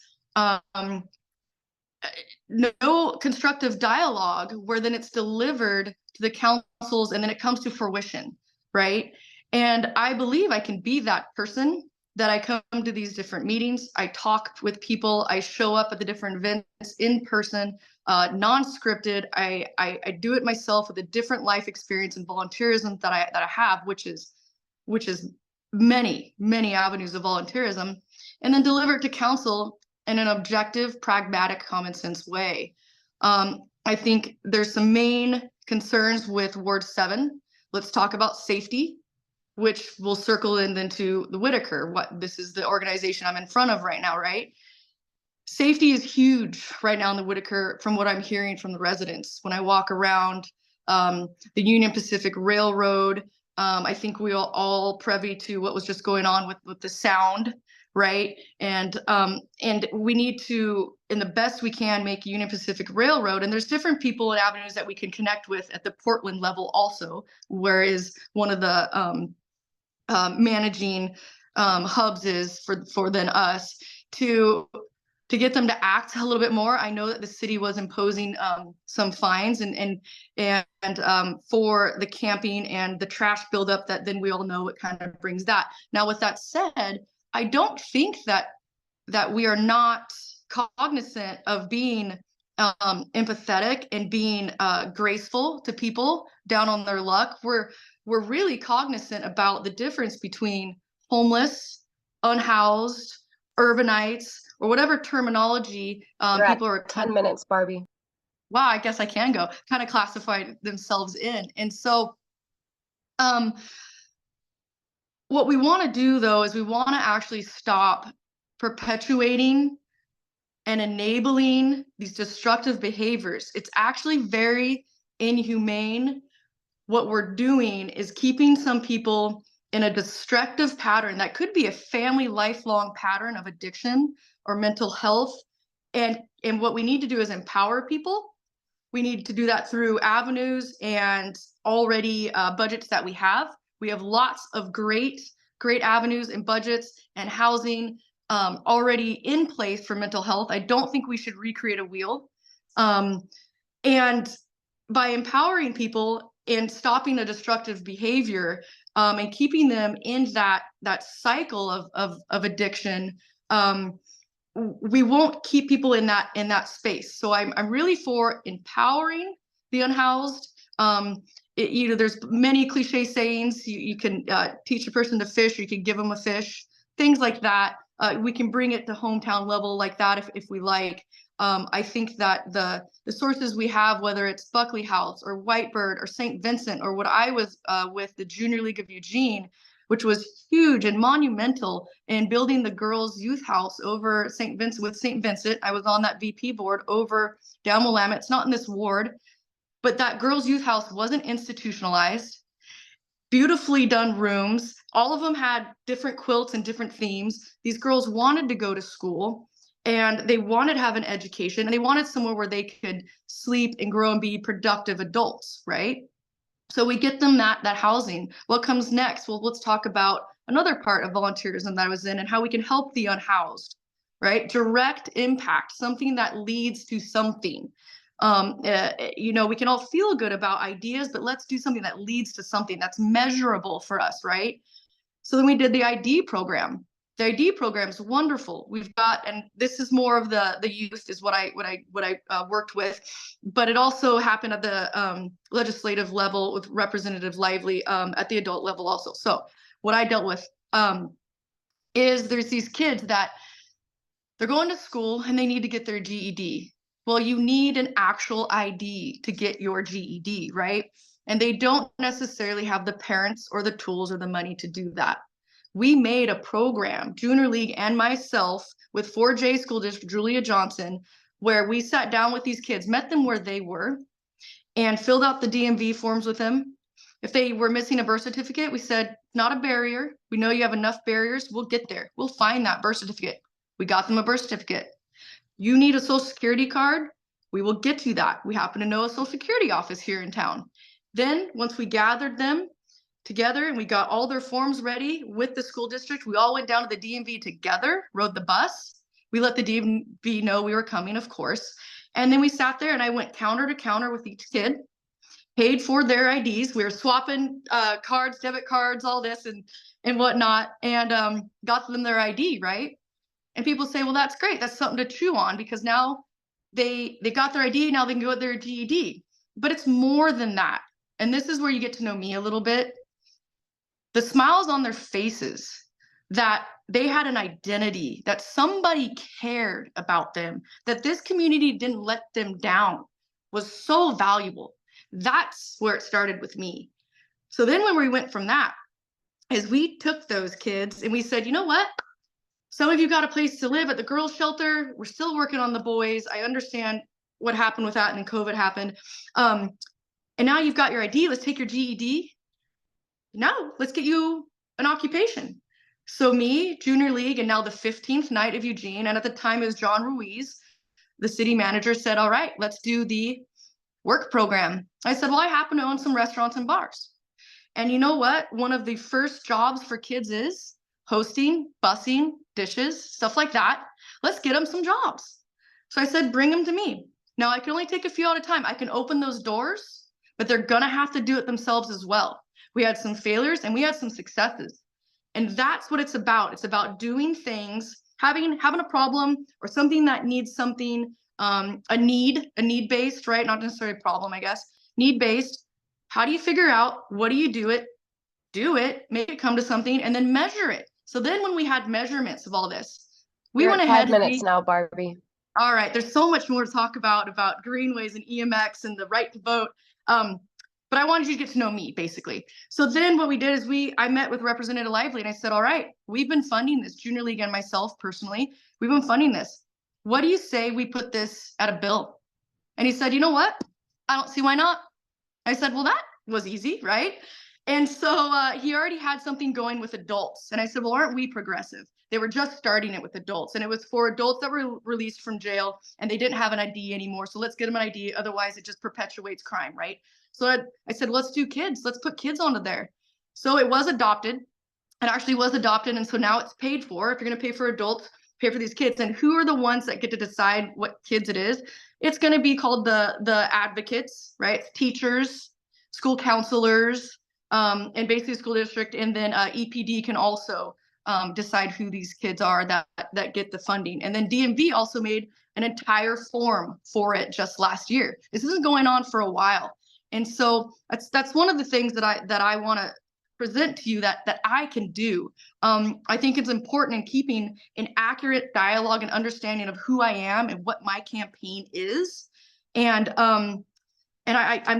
no constructive dialogue where then it's delivered to the councils and then it comes to fruition, right? And I believe I can be that person, that I come to these different meetings, I talk with people, I show up at the different events in person, non-scripted. I do it myself with a different life experience and volunteerism that I have, which is many avenues of volunteerism, and then deliver it to council in an objective, pragmatic, common sense way. I think there's some main concerns with Ward 7. Let's talk about safety, which will circle in then to the Whiteaker. This is the organization I'm in front of right now, right? Safety is huge right now in the Whiteaker, from what I'm hearing from the residents. When I walk around the Union Pacific Railroad, I think we are all privy to what was just going on with the sound, right? And we need to, in the best we can, make Union Pacific Railroad. And there's different people and avenues that we can connect with at the Portland level also, where is one of the managing hubs is for then us to get them to act a little bit more. I know that the city was imposing some fines and for the camping and the trash buildup that then we all know it kind of brings that. Now, with that said, I don't think that we are not cognizant of being empathetic and being graceful to people down on their luck. We're really cognizant about the difference between homeless, unhoused, urbanites, or whatever terminology people are 10 minutes, Barbie. Wow, I guess I can go kind of classify themselves in. And so what we want to do though is we want to actually stop perpetuating and enabling these destructive behaviors. It's actually very inhumane. What we're doing is keeping some people in a destructive pattern that could be a family lifelong pattern of addiction or mental health. And what we need to do is empower people. We need to do that through avenues and already budgets that we have. We have lots of great avenues and budgets and housing already in place for mental health. I don't think we should recreate a wheel. And by empowering people and stopping a destructive behavior and keeping them in that cycle of addiction, we won't keep people in that space. So I'm really for empowering the unhoused. There's many cliche sayings. You can teach a person to fish, or you can give them a fish, things like that. We can bring it to hometown level like that if we like. I think that the sources we have, whether it's Buckley House or Whitebird or St. Vincent, or what I was with the Junior League of Eugene, which was huge and monumental in building the girls' youth house over St. Vincent with St. Vincent. I was on that VP board over down Willamette. It's not in this ward, but that girls' youth house wasn't institutionalized. Beautifully done rooms. All of them had different quilts and different themes. These girls wanted to go to school and they wanted to have an education and they wanted somewhere where they could sleep and grow and be productive adults, right? So we get them that housing. What comes next? Well, let's talk about another part of volunteerism that I was in and how we can help the unhoused, right? Direct impact, something that leads to something. We can all feel good about ideas, but let's do something that leads to something that's measurable for us, right? So then we did the ID program. The ID program is wonderful. We've got, and this is more of the youth is what I worked with, but it also happened at the legislative level with Representative Lively at the adult level also. So what I dealt with is there's these kids that they're going to school and they need to get their GED. Well, you need an actual ID to get your GED, right? And they don't necessarily have the parents or the tools or the money to do that. We made a program, Junior League and myself, with 4J School District, Julia Johnson, where we sat down with these kids, met them where they were, and filled out the DMV forms with them. If they were missing a birth certificate, we said, not a barrier. We know you have enough barriers. We'll get there. We'll find that birth certificate. We got them a birth certificate. You need a social security card. We will get you that. We happen to know a social security office here in town. Then once we gathered them together and we got all their forms ready with the school district, we all went down to the DMV together, rode the bus, We let the DMV know we were coming, of course. And then we sat there and I went counter to counter with each kid, paid for their IDs. We were swapping cards, debit cards, all this and whatnot, and got them their ID, right? And people say, well, that's great. That's something to chew on because now they got their ID, now they can go with their GED. But it's more than that. And this is where you get to know me a little bit. The smiles on their faces, that they had an identity, that somebody cared about them, that this community didn't let them down, was so valuable. That's where it started with me. So then when we went from that, is we took those kids and we said, you know what? Some of you got a place to live at the girls' shelter. We're still working on the boys. I understand what happened with that, and then COVID happened. And now you've got your ID. Let's take your GED. No, let's get you an occupation. So me, Junior League, and now the 15th night of Eugene, and at the time it was John Ruiz, the city manager, said, all right, let's do the work program. I said, well, I happen to own some restaurants and bars. And you know what? One of the first jobs for kids is hosting, bussing, dishes, stuff like that. Let's get them some jobs. So I said, bring them to me. Now I can only take a few at a time. I can open those doors, but they're gonna have to do it themselves as well. We had some failures and we had some successes. And that's what it's about. It's about doing things, having a problem or something that needs something, a need-based, right? Not necessarily a problem, I guess. Need-based. How do you figure out, what do you do it, make it come to something, and then measure it. So then when we had measurements of all this, we went ahead. 5 minutes now, Barbie. All right, there's so much more to talk about greenways and EMX and the right to vote. But I wanted you to get to know me, basically. So then what we did is I met with Representative Lively and I said, all right, we've been funding this, Junior League and myself personally, we've been funding this. What do you say we put this at a bill? And he said, you know what? I don't see why not. I said, well, that was easy, right? And so he already had something going with adults. And I said, well, aren't we progressive? They were just starting it with adults. And it was for adults that were released from jail and they didn't have an ID anymore. So let's get them an ID. Otherwise, it just perpetuates crime, right? So I said, let's do kids. Let's put kids onto there. So it was adopted. It actually was adopted. And so now it's paid for. If you're going to pay for adults, pay for these kids. And who are the ones that get to decide what kids it is? It's going to be called the advocates, right? Teachers, school counselors, and basically school district. And then EPD can also decide who these kids are that get the funding. And then DMV also made an entire form for it just last year. This has been going on for a while. And so that's one of the things that I want to present to you that I can do. I think it's important in keeping an accurate dialogue and understanding of who I am and what my campaign is. And I'm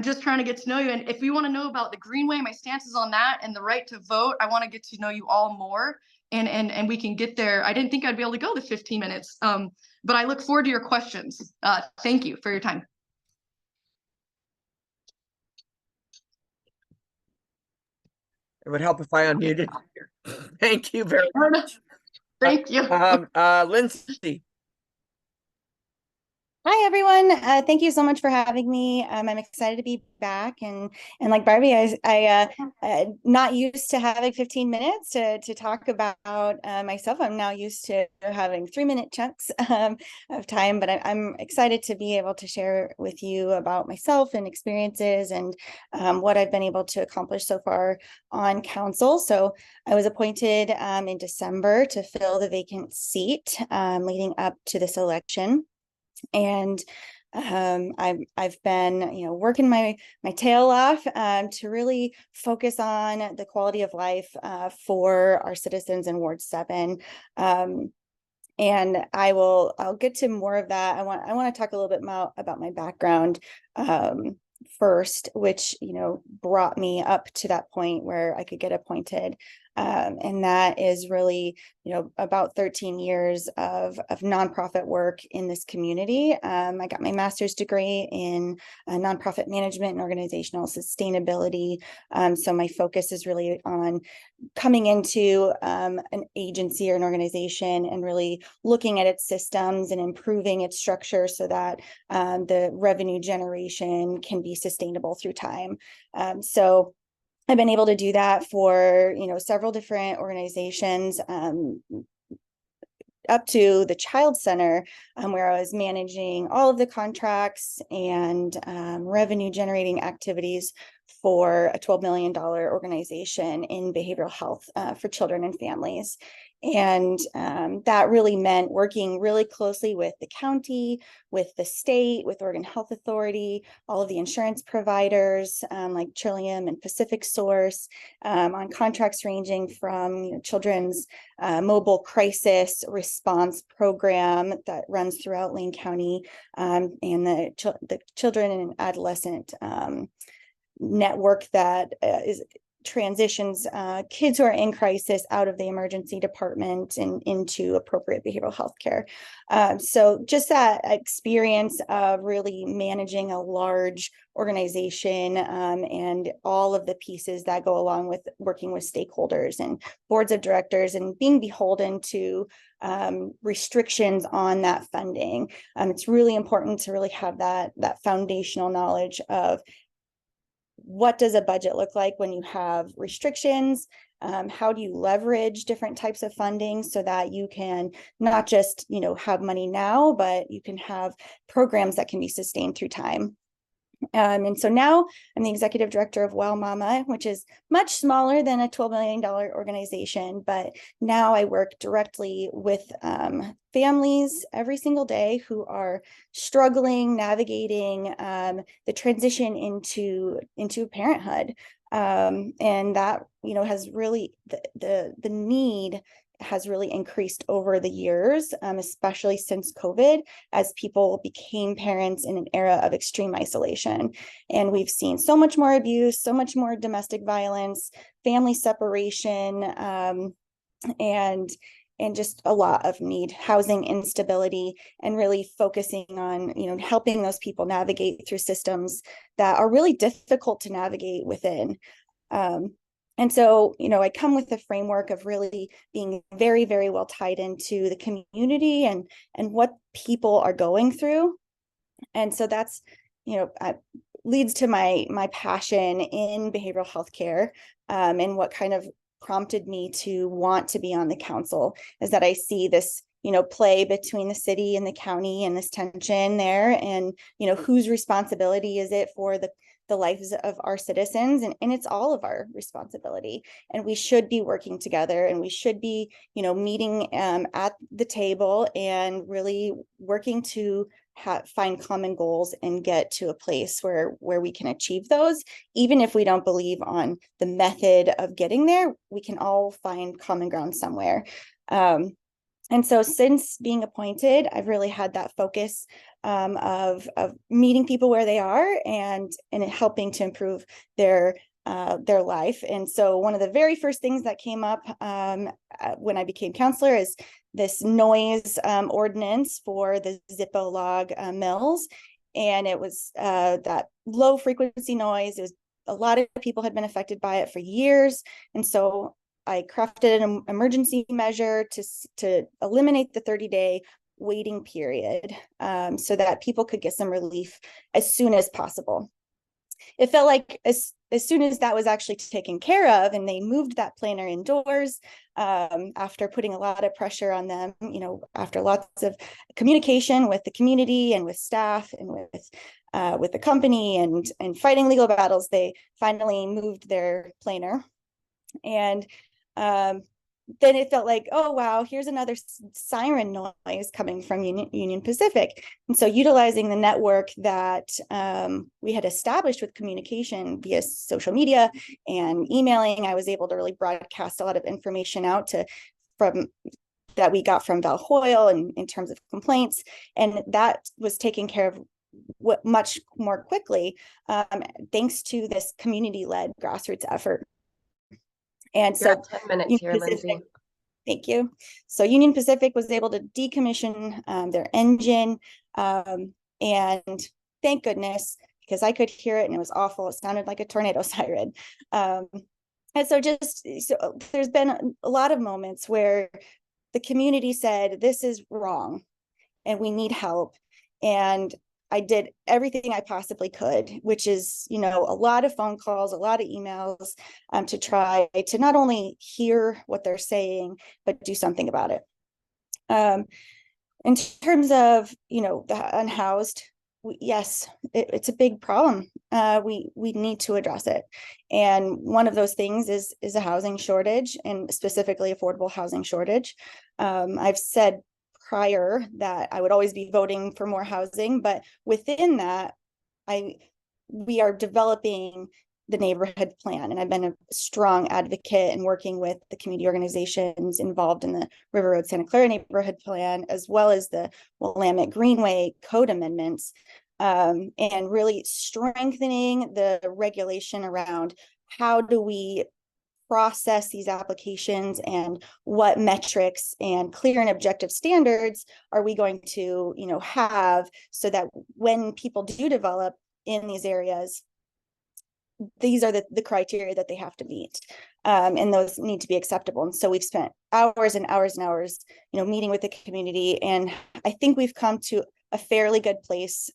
just trying to get to know you. And if you want to know about the Greenway, my stances on that and the right to vote, I want to get to know you all more. And we can get there. I didn't think I'd be able to go the 15 minutes, but I look forward to your questions. Thank you for your time. It would help if I unmuted. Thank you very much. Thank you. Lindsay. Hi, everyone. Thank you so much for having me. I'm excited to be back. And like Barbie, I not used to having 15 minutes to talk about myself. I'm now used to having 3-minute chunks of time, but I'm excited to be able to share with you about myself and experiences and what I've been able to accomplish so far on council. So I was appointed in December to fill the vacant seat leading up to this election. And I've been, working my tail off to really focus on the quality of life for our citizens in Ward 7. And I'll get to more of that. I want to talk a little bit more about my background first, which, brought me up to that point where I could get appointed. And that is really, about 13 years of nonprofit work in this community. I got my master's degree in nonprofit management and organizational sustainability. So my focus is really on coming into an agency or an organization and really looking at its systems and improving its structure so that the revenue generation can be sustainable through time. So I've been able to do that for, several different organizations, up to the child center, where I was managing all of the contracts and revenue generating activities for a $12 million organization in behavioral health for children and families. And that really meant working really closely with the county, with the state, with Oregon Health Authority, all of the insurance providers like Trillium and Pacific Source, on contracts ranging from Children's Mobile Crisis Response Program that runs throughout Lane County, and the Children and Adolescent network that transitions kids who are in crisis out of the emergency department and into appropriate behavioral health care. So just that experience of really managing a large organization and all of the pieces that go along with working with stakeholders and boards of directors and being beholden to restrictions on that funding. It's really important to really have that foundational knowledge of what does a budget look like when you have restrictions? How do you leverage different types of funding so that you can not just, have money now, but you can have programs that can be sustained through time. And so now I'm the executive director of Well Mama, which is much smaller than a $12 million organization. But now I work directly with families every single day who are struggling, navigating the transition into parenthood. And that, has really the need has really increased over the years, especially since COVID, as people became parents in an era of extreme isolation. And we've seen so much more abuse, so much more domestic violence, family separation, and just a lot of need, housing instability, and really focusing on, helping those people navigate through systems that are really difficult to navigate within. And so, I come with the framework of really being very, very well tied into the community and what people are going through. And so that's, leads to my passion in behavioral health care, and what kind of prompted me to want to be on the council is that I see this, play between the city and the county and this tension there, and, whose responsibility is it for the lives of our citizens, and it's all of our responsibility, and we should be working together, and we should be meeting at the table and really working to find common goals and get to a place where we can achieve those. Even if we don't believe on the method of getting there, we can all find common ground somewhere. And so since being appointed, I've really had that focus of meeting people where they are and helping to improve their life. And so one of the very first things that came up when I became counselor is this noise ordinance for the Zippo log mills. And it was that low frequency noise. It was a lot of people had been affected by it for years. And so I crafted an emergency measure to eliminate the 30-day waiting period, so that people could get some relief as soon as possible. It felt like as soon as that was actually taken care of and they moved that planner indoors, after putting a lot of pressure on them, after lots of communication with the community and with staff and with the company and fighting legal battles, they finally moved their planner. And then it felt like, oh, wow, here's another siren noise coming from Union Pacific. And so utilizing the network that we had established with communication via social media and emailing, I was able to really broadcast a lot of information out that we got from Val Hoyle in terms of complaints. And that was taken care of much more quickly, thanks to this community-led grassroots effort. And You're so at 10 minutes here, Lindsay. Thank you. So Union Pacific was able to decommission their engine, and thank goodness, because I could hear it and it was awful. It sounded like a tornado siren. And so there's been a lot of moments where the community said, this is wrong and we need help. And I did everything I possibly could, which is, a lot of phone calls, a lot of emails, to try to not only hear what they're saying, but do something about it. In terms of, the unhoused, yes, it's a big problem. We need to address it. And one of those things is a housing shortage, and specifically affordable housing shortage. I've said prior that I would always be voting for more housing, but within that, we are developing the neighborhood plan, and I've been a strong advocate in working with the community organizations involved in the River Road Santa Clara neighborhood plan, as well as the Willamette Greenway code amendments, and really strengthening the regulation around how do we process these applications and what metrics and clear and objective standards are we going to have, so that when people do develop in these areas, these are the criteria that they have to meet, and those need to be acceptable. And so we've spent hours and hours and hours, meeting with the community, and I think we've come to a fairly good place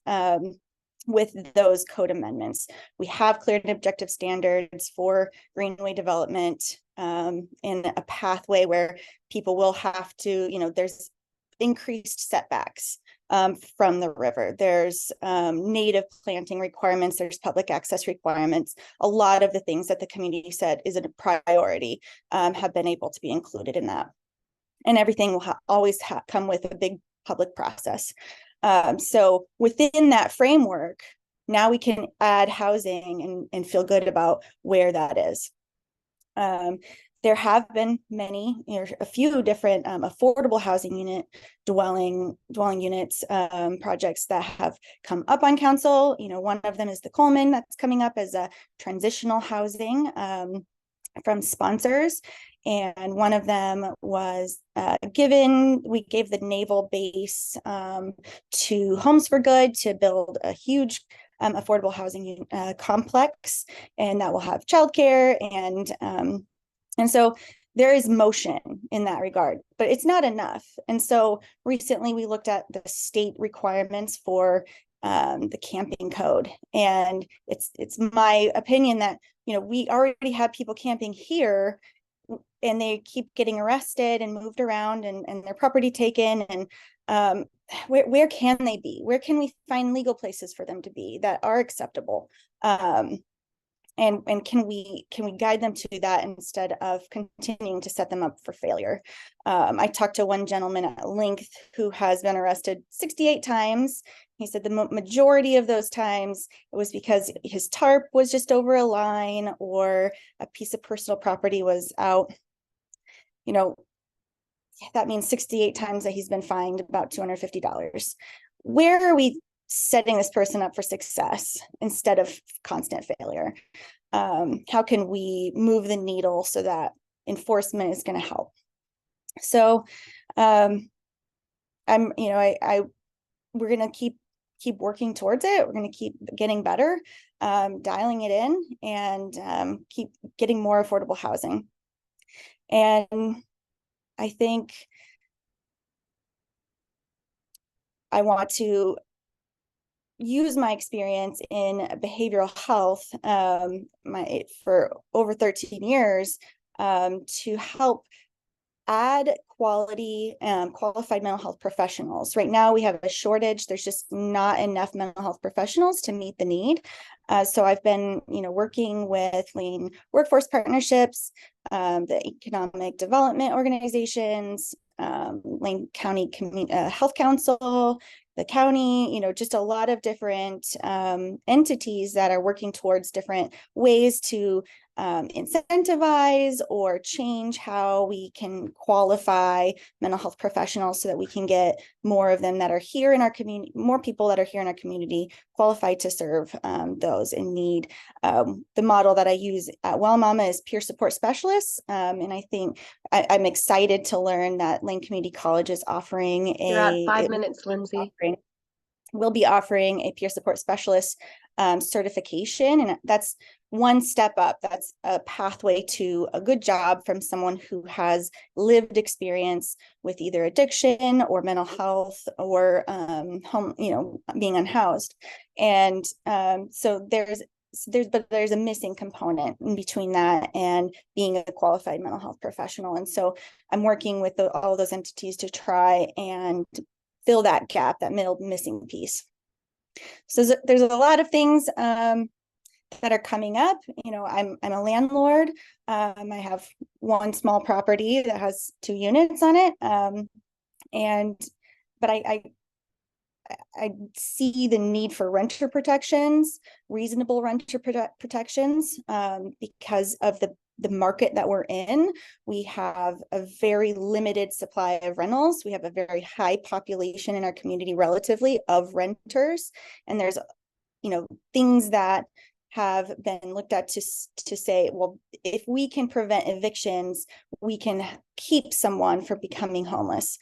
with those code amendments. We have clear and objective standards for greenway development, in a pathway where people will have to, there's increased setbacks from the river. There's native planting requirements, there's public access requirements. A lot of the things that the community said is a priority have been able to be included in that. And everything will always come with a big public process. So within that framework, now we can add housing and feel good about where that is. There have been a few different affordable housing unit dwelling units projects that have come up on council. One of them is the Coleman that's coming up as a transitional housing from sponsors. And one of them was we gave the naval base to Homes for Good to build a huge affordable housing complex, and that will have childcare and so there is motion in that regard, but it's not enough. And so recently we looked at the state requirements for the camping code. And it's my opinion that, we already have people camping here and they keep getting arrested and moved around and their property taken. And where can they be? Where can we find legal places for them to be that are acceptable? And can we guide them to that instead of continuing to set them up for failure? I talked to one gentleman at length who has been arrested 68 times. He said the majority of those times it was because his tarp was just over a line or a piece of personal property was out. That means 68 times that he's been fined about $250. Where are we setting this person up for success instead of constant failure? How can we move the needle so that enforcement is going to help? So we're going to keep working towards it. We're going to keep getting better, dialing it in, and keep getting more affordable housing. And I think I want to use my experience in behavioral health for over 13 years to help add qualified mental health professionals. Right now we have a shortage. There's just not enough mental health professionals to meet the need. So I've been, working with Lean Workforce Partnerships, the Economic Development Organizations, Lane County Health Council, the county, just a lot of different entities that are working towards different ways to incentivize or change how we can qualify mental health professionals so that we can get more of them that are here in our community, more people that are here in our community qualified to serve those in need. The model that I use at Well Mama is peer support specialists. And I think I'm excited to learn that Lane Community College is offering You're at 5 minutes, Lindsay. We'll be offering a peer support specialist certification, and that's one step up. That's a pathway to a good job from someone who has lived experience with either addiction or mental health or home, being unhoused. And so there's there's a missing component in between that and being a qualified mental health professional. And so I'm working with all those entities to try and fill that gap, that middle missing piece. So there's a lot of things that are coming up. You know, I'm a landlord. I have one small property that has 2 units on it. But I see the need for renter protections, reasonable renter protections, because of the market that we're in. We have a very limited supply of rentals. We have a very high population in our community relatively of renters. And there's, you know, things that have been looked at to say, well, if we can prevent evictions, we can keep someone from becoming homeless.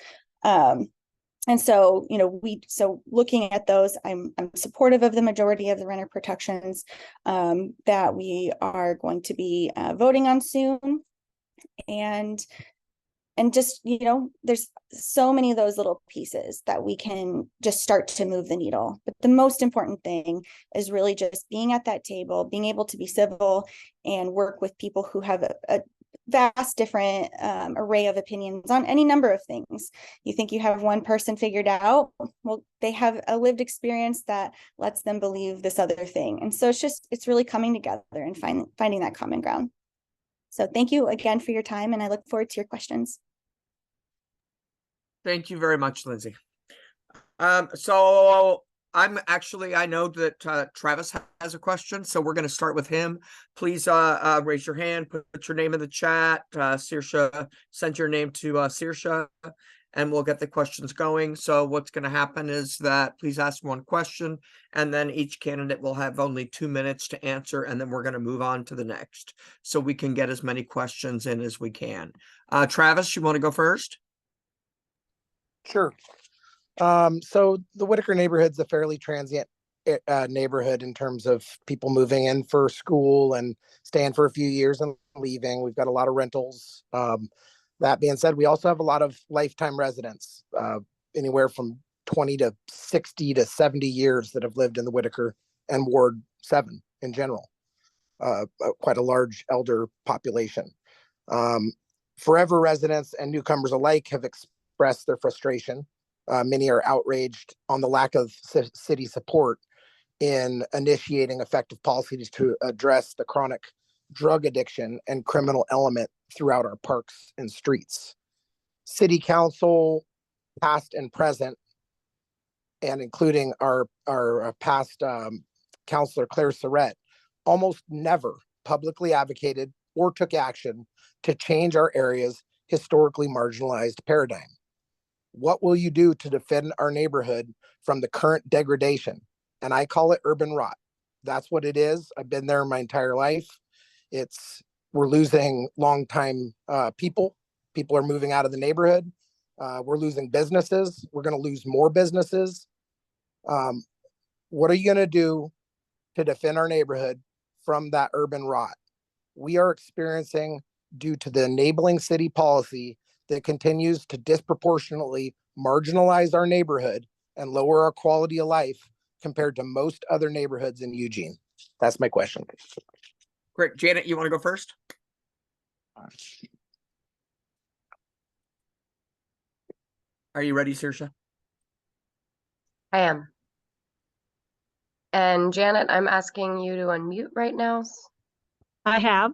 And so, you know, so looking at those, I'm supportive of the majority of the renter protections that we are going to be voting on soon. And just, you know, there's so many of those little pieces that we can just start to move the needle. But the most important thing is really just being at that table, being able to be civil and work with people who have a vast different array of opinions on any number of things. You think you have one person figured out, well, they have a lived experience that lets them believe this other thing. And so it's really coming together and finding that common ground. So thank you again for your time, and I look forward to your questions. Thank you very much, Lindsay. So I know that Travis has a question, so we're going to start with him. Please raise your hand, put your name in the chat. Saoirse, send your name to Saoirse, and we'll get the questions going. So what's going to happen is that please ask one question, and then each candidate will have only 2 minutes to answer, and then we're going to move on to the next, so we can get as many questions in as we can. Travis, you want to go first? Sure. So the Whiteaker neighborhood's a fairly transient neighborhood in terms of people moving in for school and staying for a few years and leaving. We've got a lot of rentals. That being said, we also have a lot of lifetime residents, anywhere from 20 to 60 to 70 years that have lived in the Whiteaker and Ward 7 in general. Quite a large elder population. Forever residents and newcomers alike have expressed their frustration. Many are outraged on the lack of city support in initiating effective policies to address the chronic drug addiction and criminal element throughout our parks and streets. City council, past and present, and including our past councilor Claire Surrett, almost never publicly advocated or took action to change our area's historically marginalized paradigm. What will you do to defend our neighborhood from the current degradation? And I call it urban rot. That's what it is. I've been there my entire life. We're losing longtime people. People are moving out of the neighborhood. We're losing businesses. We're going to lose more businesses. What are you going to do to defend our neighborhood from that urban rot? We are experiencing, due to the enabling city policy that continues to disproportionately marginalize our neighborhood and lower our quality of life compared to most other neighborhoods in Eugene. That's my question. Great. Janet, you want to go first? Are you ready, Saoirse? I am. And Janet, I'm asking you to unmute right now. I have.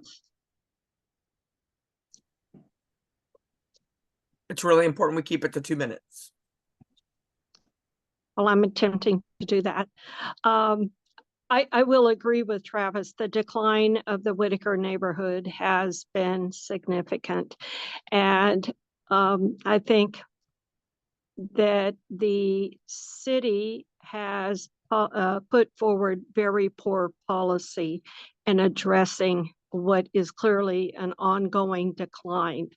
It's really important we keep it to 2 minutes. Well, I'm attempting to do that. I will agree with Travis. The decline of the Whiteaker neighborhood has been significant. And I think that the city has put forward very poor policy in addressing what is clearly an ongoing decline.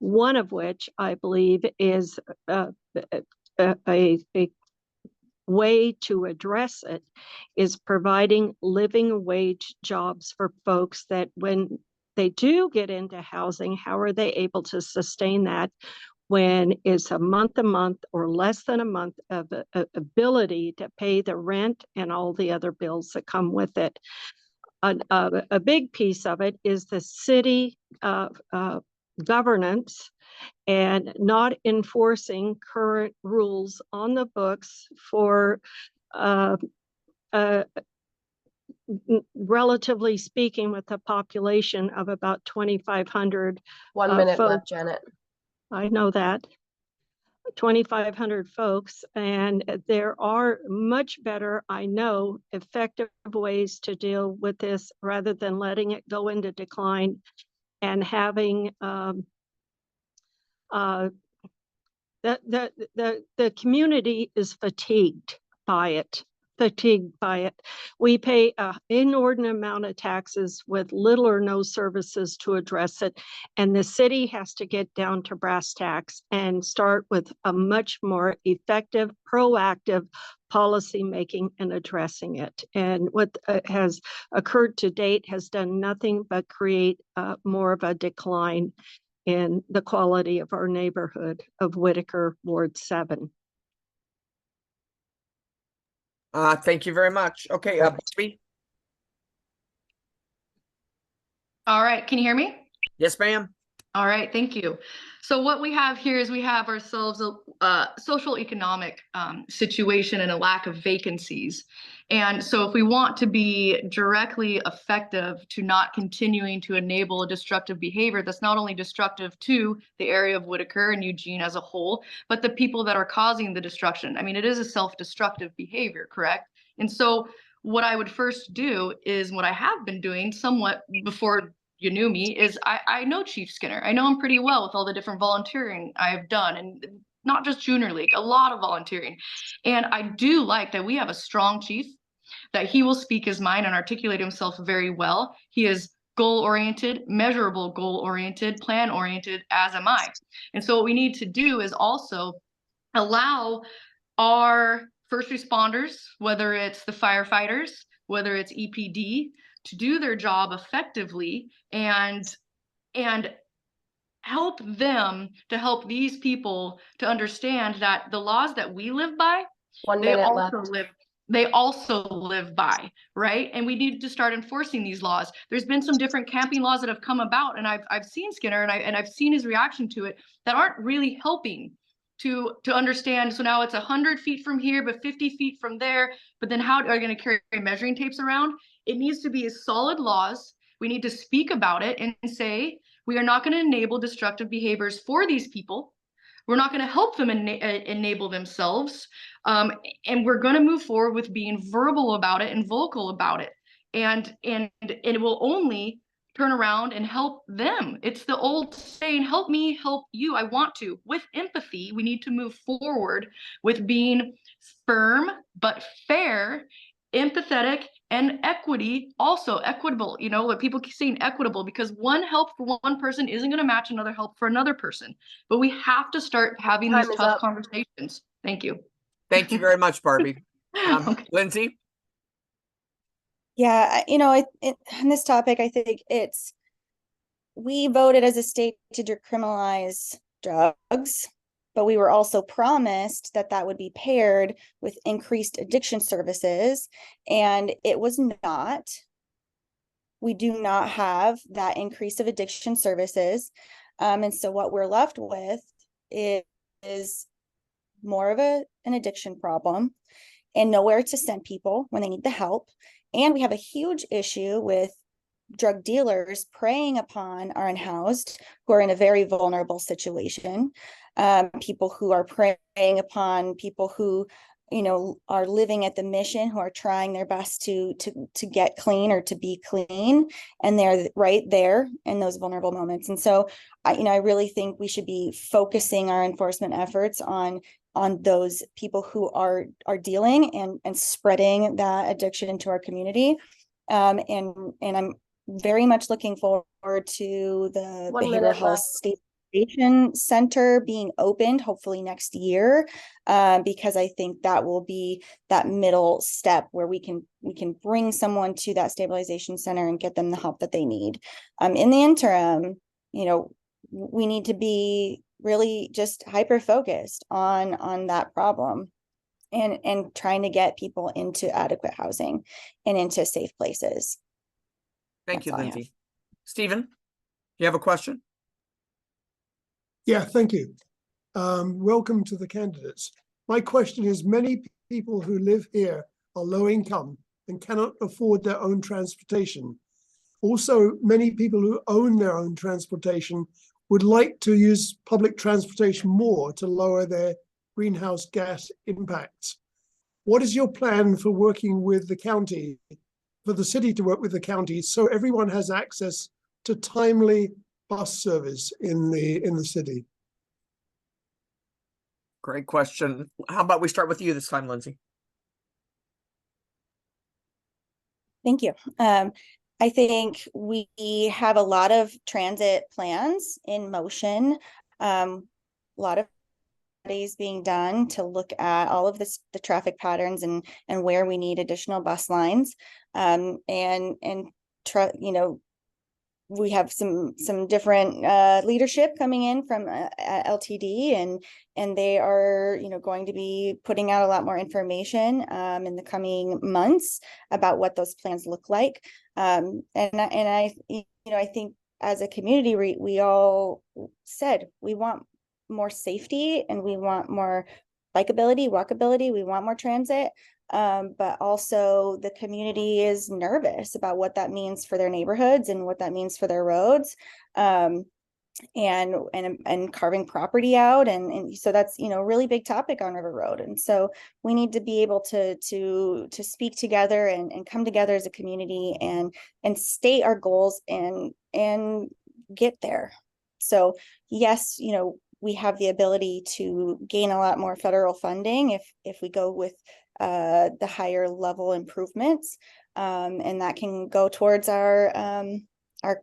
One of which I believe is a way to address it is providing living wage jobs for folks that when they do get into housing, how are they able to sustain that when it's a month or less than a month of ability to pay the rent and all the other bills that come with it. a big piece of it is the city governance and not enforcing current rules on the books for relatively speaking, with a population of about 2,500 1 minute folks. left, Janet. I know that. 2,500 folks, and there are much better, I know, effective ways to deal with this rather than letting it go into decline and having the community is fatigued by it. We pay an inordinate amount of taxes with little or no services to address it. And the city has to get down to brass tacks and start with a much more effective, proactive policy making and addressing it. And what has occurred to date has done nothing but create more of a decline in the quality of our neighborhood of Whiteaker, Ward 7. Thank you very much. Okay, Bobby? All right, can you hear me? Yes, ma'am. All right, thank you. So what we have here is we have ourselves a social economic situation and a lack of vacancies. And so if we want to be directly effective to not continuing to enable a destructive behavior that's not only destructive to the area of Whiteaker and Eugene as a whole, but the people that are causing the destruction. I mean, it is a self-destructive behavior, correct? And so what I would first do is what I have been doing somewhat before you knew me is I know Chief Skinner. I know him pretty well with all the different volunteering I've done, and not just Junior League, a lot of volunteering. And I do like that we have a strong chief, that he will speak his mind and articulate himself very well. He is goal-oriented, measurable goal-oriented, plan-oriented, as am I. And so what we need to do is also allow our first responders, whether it's the firefighters, whether it's EPD, to do their job effectively and help them to help these people to understand that the laws that we live by, 1 they minute also left. live by, right? And we need to start enforcing these laws. There's been some different camping laws that have come about, and I've seen Skinner and I've seen his reaction to it, that aren't really helping to understand. So now it's 100 feet from here, but 50 feet from there. But then how are you going to carry measuring tapes around? It needs to be solid laws. We need to speak about it and say, we are not going to enable destructive behaviors for these people. We're not going to help them enable themselves. And we're going to move forward with being verbal about it and vocal about it. And it will only turn around and help them. It's the old saying, help me, help you. I want to. With empathy, we need to move forward with being firm but fair, empathetic, and equity, also equitable. You know, what people keep saying equitable, because one help for one person isn't going to match another help for another person. But we have to start having these tough conversations. Thank you. Thank you very much, Barbie. Okay. Lindsay? Yeah, on this topic, I think we voted as a state to decriminalize drugs, but we were also promised that that would be paired with increased addiction services, and it was not. We do not have that increase of addiction services. And so what we're left with is more of an addiction problem and nowhere to send people when they need the help. And we have a huge issue with drug dealers preying upon our unhoused who are in a very vulnerable situation. People who are preying upon people who, are living at the mission, who are trying their best to get clean or to be clean, and they're right there in those vulnerable moments. And so, I really think we should be focusing our enforcement efforts on those people who are dealing and spreading that addiction into our community. And I'm very much looking forward to the behavioral health stabilization center being opened hopefully next year, because I think that will be that middle step where we can bring someone to that stabilization center and get them the help that they need. In the interim, we need to be really just hyper focused on that problem and trying to get people into adequate housing and into safe places. Thank That's you, all I have. Lindsay. Stephen, you have a question? Yeah, thank you. Welcome to the candidates. My question is, many people who live here are low income and cannot afford their own transportation. Also, many people who own their own transportation would like to use public transportation more to lower their greenhouse gas impacts. What is your plan for working with the county, for the city to work with the county, so everyone has access to timely bus service in the city? Great question. How about we start with you this time, Lindsay? Thank you. I think we have a lot of transit plans in motion. A lot of studies being done to look at all of this, the traffic patterns and where we need additional bus lines. You know, we have some different leadership coming in from LTD, and they are, you know, going to be putting out a lot more information in the coming months about what those plans look like. And I you know, I think as a community, we all said we want more safety and we want more bikeability, walkability, we want more transit. But also the community is nervous about what that means for their neighborhoods and what that means for their roads, and carving property out, and so that's, you know, a really big topic on River Road. And so we need to be able to speak together and come together as a community and state our goals and get there. So yes, you know, we have the ability to gain a lot more federal funding if we go with the higher level improvements, and that can go towards our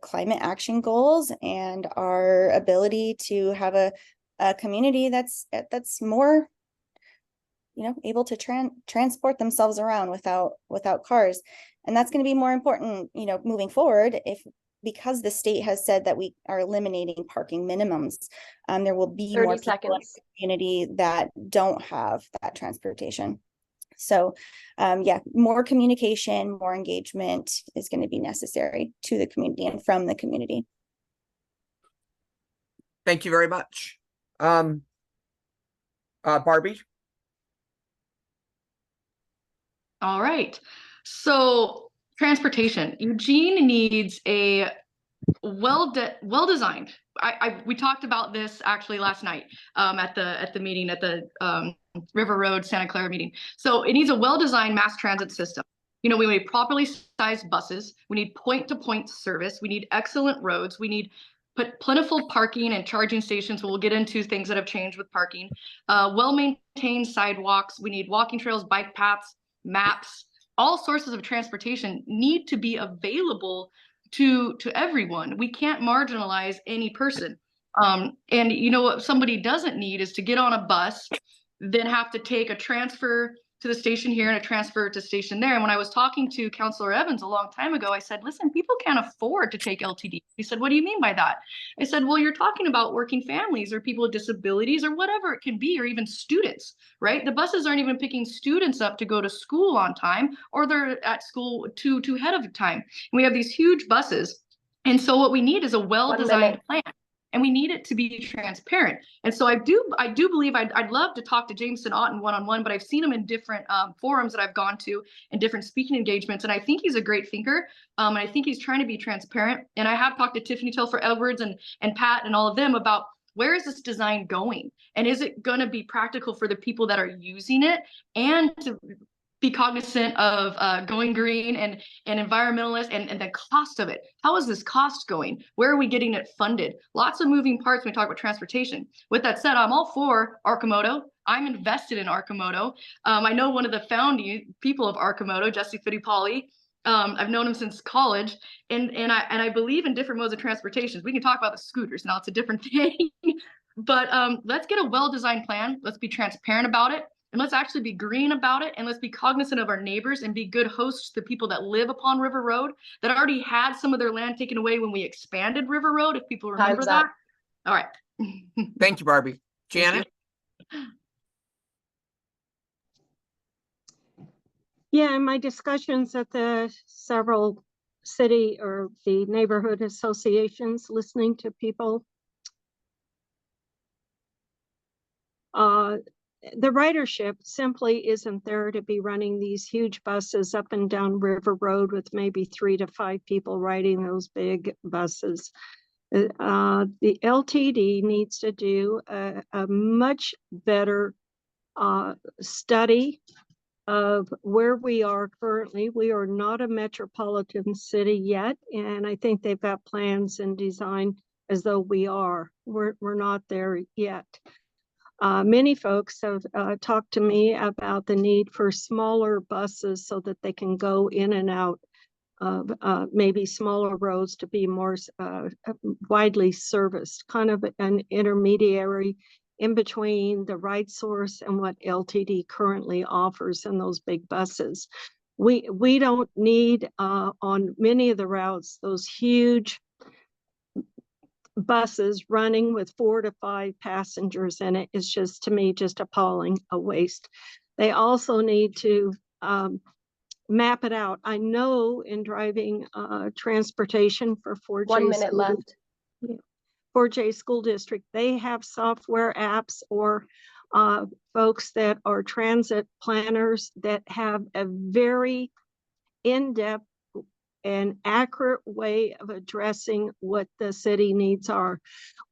climate action goals and our ability to have a community that's more, you know, able to transport themselves around without cars. And that's going to be more important, you know, moving forward, because the state has said that we are eliminating parking minimums. There will be more people in the community that don't have that transportation. So yeah, more communication, more engagement is going to be necessary to the community and from the community. Thank you very much. Barbie? All right. So transportation. Eugene needs a well-designed. We talked about this actually last night at the meeting at the River Road Santa Clara meeting. So it needs a well-designed mass transit system. You know, we need properly sized buses. We need point-to-point service. We need excellent roads. We need plentiful parking and charging stations. We'll get into things that have changed with parking. Well-maintained sidewalks. We need walking trails, bike paths, maps. All sources of transportation need to be available to everyone. We can't marginalize any person. And you know what somebody doesn't need is to get on a bus, then have to take a transfer to the station here and a transfer to station there. And when I was talking to Councilor Evans a long time ago, I said, listen, people can't afford to take LTD. He said, what do you mean by that? I said, well, you're talking about working families or people with disabilities or whatever it can be, or even students, right? The buses aren't even picking students up to go to school on time, or they're at school too ahead of time. And we have these huge buses. And so what we need is a well-designed plan. And we need it to be transparent. And so I do believe I'd love to talk to Jameson Otten one-on-one, but I've seen him in different forums that I've gone to and different speaking engagements. And I think he's a great thinker. And I think he's trying to be transparent. And I have talked to Tiffany Telfer Edwards and Pat and all of them about where is this design going? And is it going to be practical for the people that are using it, and to be cognizant of going green and environmentalist and the cost of it. How is this cost going? Where are we getting it funded? Lots of moving parts when we talk about transportation. With that said, I'm all for Arcimoto. I'm invested in Arcimoto. I know one of the founding people of Arcimoto, Jesse Fittipaldi. I've known him since college, and I believe in different modes of transportation. We can talk about the scooters now; it's a different thing. But let's get a well-designed plan. Let's be transparent about it. And let's actually be green about it, and let's be cognizant of our neighbors and be good hosts to the people that live upon River Road that already had some of their land taken away when we expanded River Road, if people remember that. All right. Thank you, Barbie. Janet? Yeah, in my discussions at the several city or the neighborhood associations, listening to people. The ridership simply isn't there to be running these huge buses up and down River Road with maybe 3 to 5 people riding those big buses. The LTD needs to do a much better study of where we are currently. We are not a metropolitan city yet, and I think they've got plans and design as though we are. We're not there yet. Many folks have talked to me about the need for smaller buses so that they can go in and out of maybe smaller roads to be more widely serviced, kind of an intermediary in between the ride source and what LTD currently offers in those big buses. We don't need on many of the routes those huge buses running with 4 to 5 passengers in it. Is just, to me, just appalling, a waste. They also need to map it out. I know in driving transportation for 4J 1 minute left. 4J school district, they have software apps or folks that are transit planners that have a very in-depth an accurate way of addressing what the city needs are.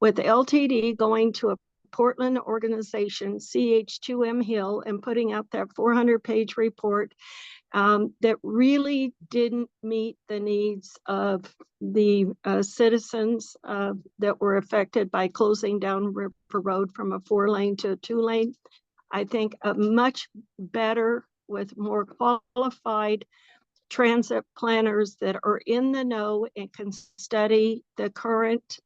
With LTD going to a Portland organization, CH2M Hill, and putting out that 400-page report that really didn't meet the needs of the citizens that were affected by closing down River Road from a 4-lane to a 2-lane. I think a much better, with more qualified transit planners that are in the know and can study the current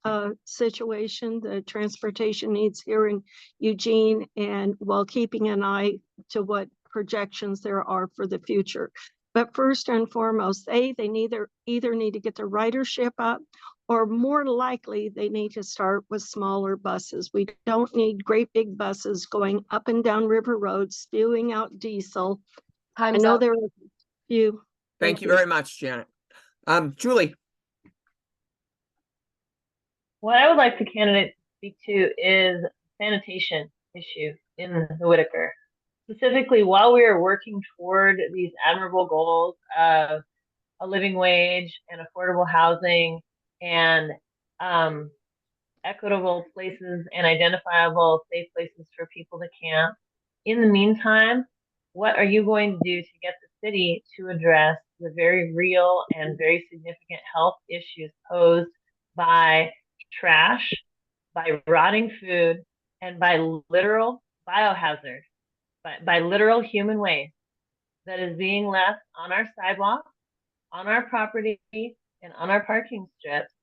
situation, the transportation needs here in Eugene, and while keeping an eye to what projections there are for the future. But first and foremost, they either need to get the ridership up, or more likely they need to start with smaller buses. We don't need great big buses going up and down River Road, spewing out diesel. Time's I know up. there are a few. Thank you very much, Janet. Julie. What I would like the candidate to speak to is sanitation issue in the Whiteaker. Specifically, while we are working toward these admirable goals of a living wage and affordable housing and equitable places and identifiable safe places for people to camp, in the meantime, what are you going to do to get the city to address the very real and very significant health issues posed by trash, by rotting food, and by literal biohazard, by literal human waste that is being left on our sidewalks, on our property, and on our parking strips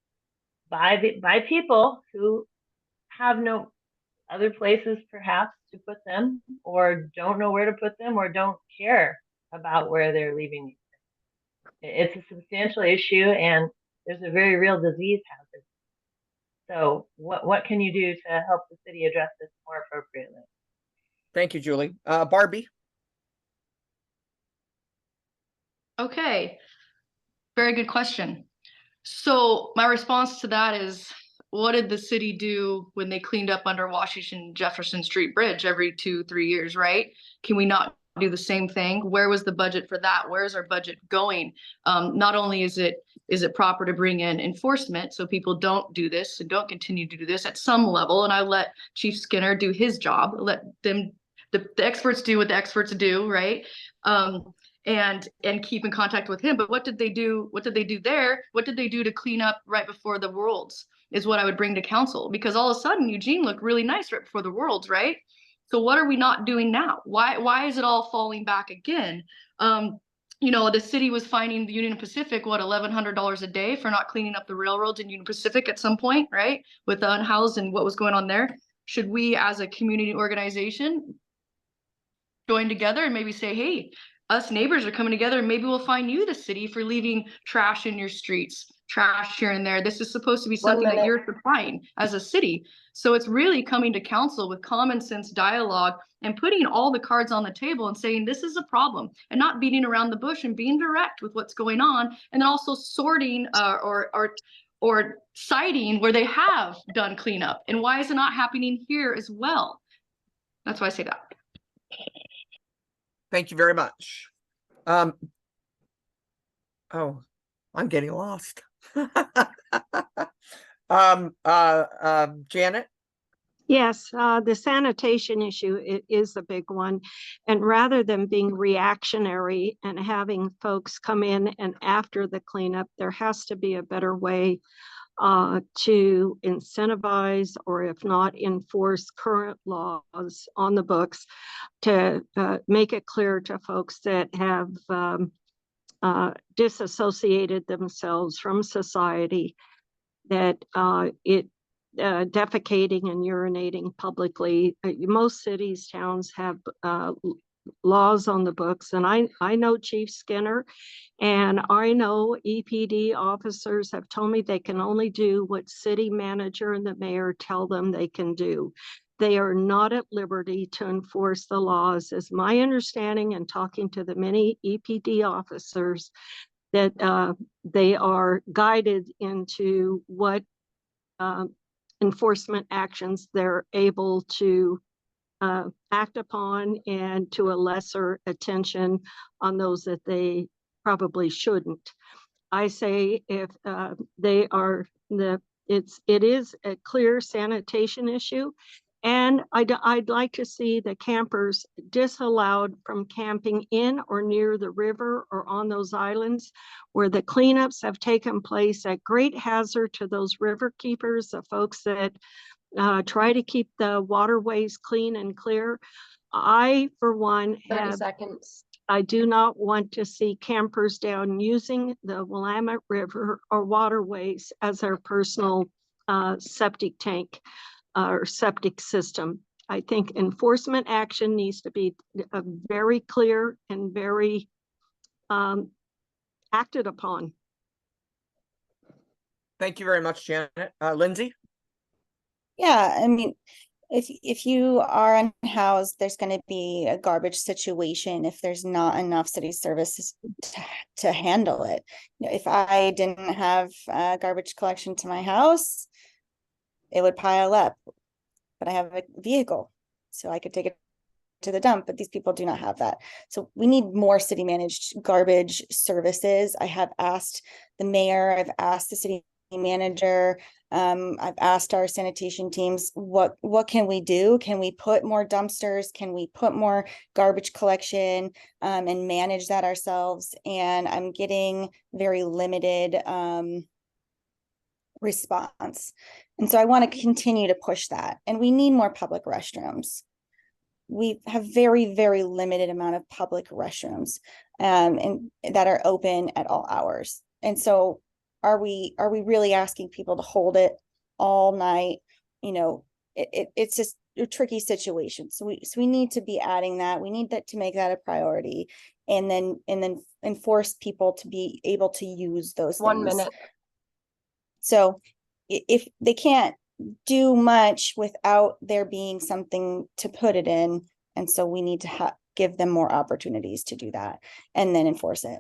by people who have no other places perhaps to put them, or don't know where to put them, or don't care about where they're leaving these things. It's a substantial issue, and there's a very real disease hazard. So what can you do to help the city address this more appropriately? Thank you, Julie. Barbie. Okay, very good question. So my response to that is, what did the city do when they cleaned up under Washington Jefferson Street Bridge every 2-3 years, right? Can we not do the same thing? Where was the budget for that? Where's our budget going? Not only is it proper to bring in enforcement so people don't do this and don't continue to do this at some level, and I let Chief Skinner do his job, let them, the experts do what the experts do, right? And keep in contact with him. But what did they do? What did they do there? What did they do to clean up right before the Worlds is what I would bring to council, because all of a sudden Eugene looked really nice right before the Worlds, right? So what are we not doing now? Why is it all falling back again? You know, the city was fining the Union Pacific, what, $1,100 a day for not cleaning up the railroads in Union Pacific at some point, right? With the unhoused and what was going on there. Should we as a community organization join together and maybe say, hey, us neighbors are coming together and maybe we'll fine you, the city, for leaving trash in your streets, trash here and there. This is supposed to be 1 something that minute. you're supplying as a city. So it's really coming to council with common sense dialogue and putting all the cards on the table and saying this is a problem, and not beating around the bush and being direct with what's going on, and then also sorting or citing where they have done cleanup and why is it not happening here as well. That's why I say that. Thank you very much. Oh, I'm getting lost. Janet? Yes, the sanitation issue is a big one. And rather than being reactionary and having folks come in and after the cleanup, there has to be a better way to incentivize, or if not enforce, current laws on the books to make it clear to folks that have disassociated themselves from society that defecating and urinating publicly. Most cities, towns have laws on the books, and I know Chief Skinner, and I know EPD officers have told me they can only do what city manager and the mayor tell them they can do. They are not at liberty to enforce the laws, as my understanding and talking to the many EPD officers, that they are guided into what enforcement actions they're able to act upon, and to a lesser attention on those that they probably shouldn't. I say if they are it is a clear sanitation issue, and I'd like to see the campers disallowed from camping in or near the river or on those islands where the cleanups have taken place at great hazard to those river keepers, the folks that try to keep the waterways clean and clear. I, for one, 30 seconds. I do not want to see campers down using the Willamette River or waterways as their personal septic tank or septic system. I think enforcement action needs to be very clear and very acted upon. Thank you very much, Janet. Lindsay? Yeah, I mean, if you are unhoused, there's going to be a garbage situation if there's not enough city services to handle it. You know, if I didn't have garbage collection to my house, it would pile up. But I have a vehicle, so I could take it to the dump, but these people do not have that. So we need more city managed garbage services. I have asked the mayor, I've asked the city manager, I've asked our sanitation teams, what can we do? Can we put more dumpsters? Can we put more garbage collection and manage that ourselves? And I'm getting very limited response. And so I want to continue to push that. And we need more public restrooms. We have very, very limited amount of public restrooms and that are open at all hours. And so are we really asking people to hold it all night? You know, it's just a tricky situation. So we need to be adding that. We need to make that a priority, and then enforce people to be able to use those 1 things. minute. So if they can't do much without there being something to put it in, and so we need to give them more opportunities to do that and then enforce it.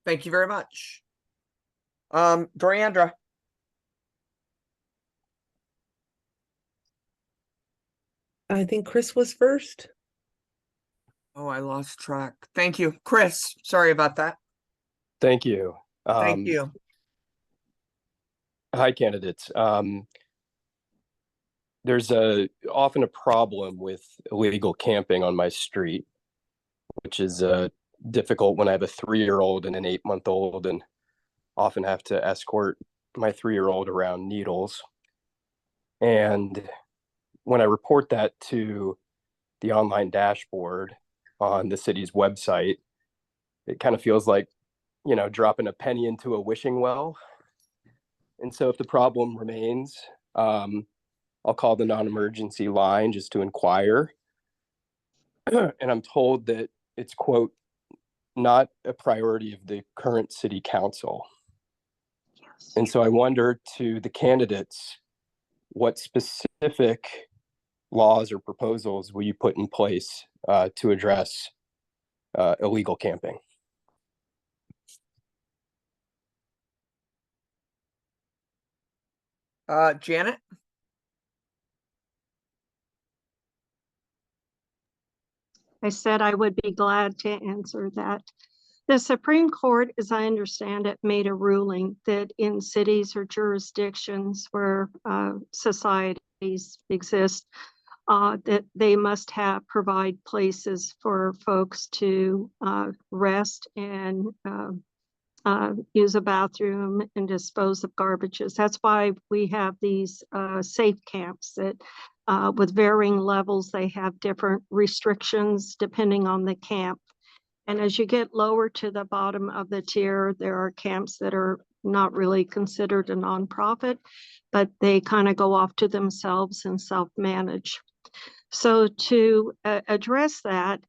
Thank you very much. Doriandra? I think Chris was first. Oh, I lost track. Thank you. Chris, sorry about that. Thank you. Thank you. Hi, candidates. There's often a problem with illegal camping on my street, which is difficult when I have a 3-year-old and an 8-month-old, and often have to escort my 3-year-old around Needles. And when I report that to the online dashboard on the city's website, it kind of feels like, you know, dropping a penny into a wishing well. And so if the problem remains, I'll call the non-emergency line just to inquire. And I'm told that it's, quote, not a priority of the current city council. And so I wonder to the candidates, what specific laws or proposals will you put in place to address illegal camping? Janet? I said I would be glad to answer that. The Supreme Court, as I understand it, made a ruling that in cities or jurisdictions where societies exist, that they must provide places for folks to rest and use a bathroom and dispose of garbages. That's why we have these safe camps that with varying levels, they have different restrictions depending on the camp. And as you get lower to the bottom of the tier, there are camps that are not really considered a nonprofit, but they kind of go off to themselves and self-manage. So to address that,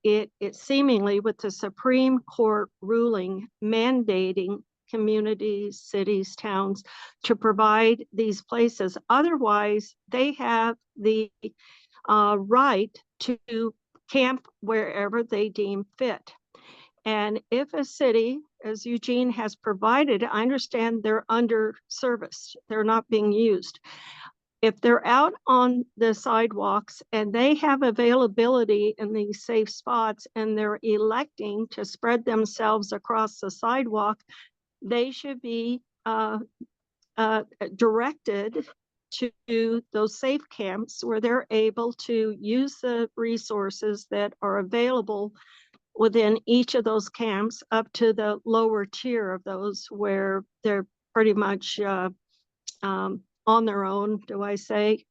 it seemingly with the Supreme Court ruling mandating communities, cities, towns to provide these places. Otherwise, they have the right to camp wherever they deem fit. And if a city, as Eugene has provided, I understand they're under-serviced, they're not being used. If they're out on the sidewalks and they have availability in these safe spots and they're electing to spread themselves across the sidewalk, they should be directed to those safe camps where they're able to use the resources that are available within each of those camps up to the lower tier of those where they're pretty much on their own, do I say?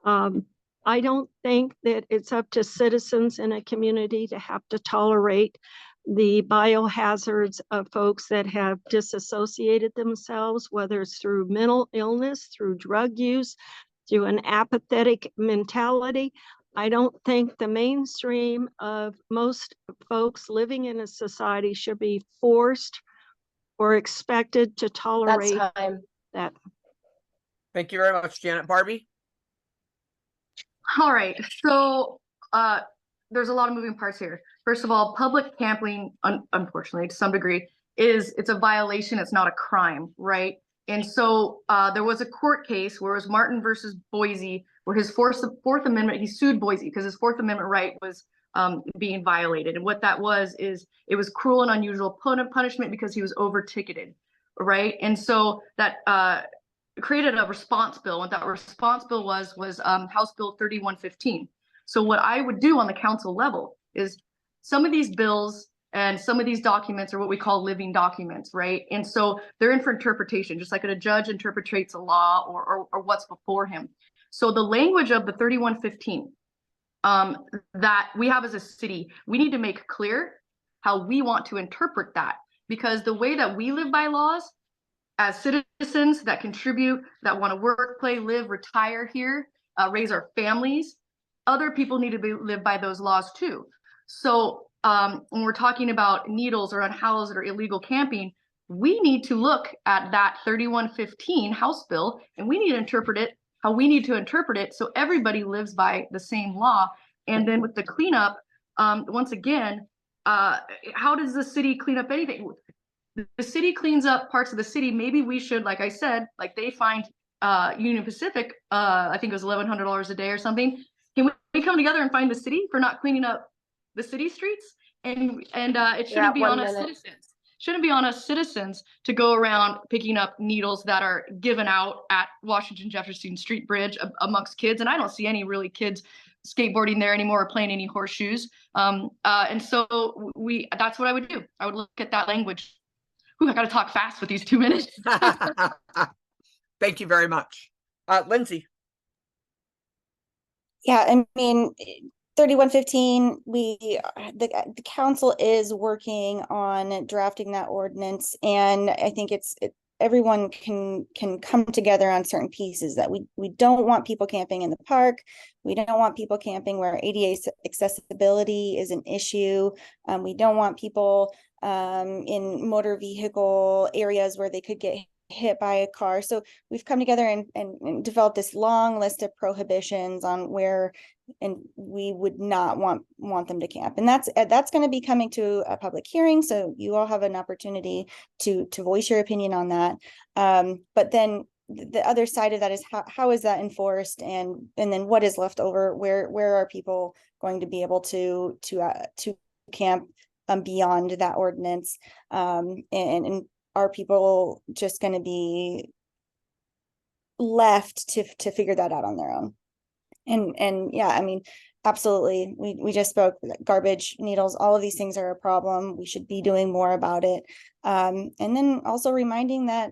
I don't think that it's up to citizens in a community to have to tolerate the biohazards of folks that have disassociated themselves, whether it's through mental illness, through drug use, through an apathetic mentality. I don't think the mainstream of most folks living in a society should be forced or expected to tolerate that. Thank you very much, Janet. Barbie? All right, so there's a lot of moving parts here. First of all, public camping, unfortunately, to some degree, it's a violation. It's not a crime, right? And so there was a court case where it was Martin versus Boise, where his Fourth Amendment, he sued Boise because his Fourth Amendment right was being violated. And what that was is it was cruel and unusual punishment because he was over-ticketed, right? And so that created a response bill. What that response bill was House Bill 3115. So what I would do on the council level is some of these bills and some of these documents are what we call living documents, right? And so they're in for interpretation, just like a judge interprets a law or what's before him. So the language of the 3115 that we have as a city, we need to make clear how we want to interpret that, because the way that we live by laws as citizens that contribute, that want to work, play, live, retire here, raise our families, other people need to live by those laws too. So when we're talking about needles or unhoused or illegal camping, we need to look at that 3115 House bill and we need to interpret it how we need to interpret it so everybody lives by the same law. And then with the cleanup, once again, how does the city clean up anything? The city cleans up parts of the city. Maybe we should, like I said, like they fined Union Pacific, I think it was $1,100 a day or something. Can we come together and find the city for not cleaning up the city streets? And it shouldn't be on us citizens. Shouldn't be on us citizens to go around picking up needles that are given out at Washington Jefferson Street Bridge amongst kids. And I don't see any really kids skateboarding there anymore or playing any horseshoes. And so that's what I would do. I would look at that language. Ooh, I got to talk fast with these 2 minutes. Thank you very much. Lindsay. Yeah, I mean, 3115, the council is working on drafting that ordinance, and I think it's everyone can come together on certain pieces, that we don't want people camping in the park. We don't want people camping where ADA accessibility is an issue. We don't want people in motor vehicle areas where they could get hit by a car. So we've come together and developed this long list of prohibitions on where and we would not want them to camp. And that's going to be coming to a public hearing. So you all have an opportunity to voice your opinion on that. But then the other side of that is how is that enforced, and then what is left over? Where are people going to be able to camp beyond that ordinance? And are people just going to be left to figure that out on their own? And yeah, I mean, absolutely. We just spoke garbage, needles, all of these things are a problem. We should be doing more about it. And then also reminding that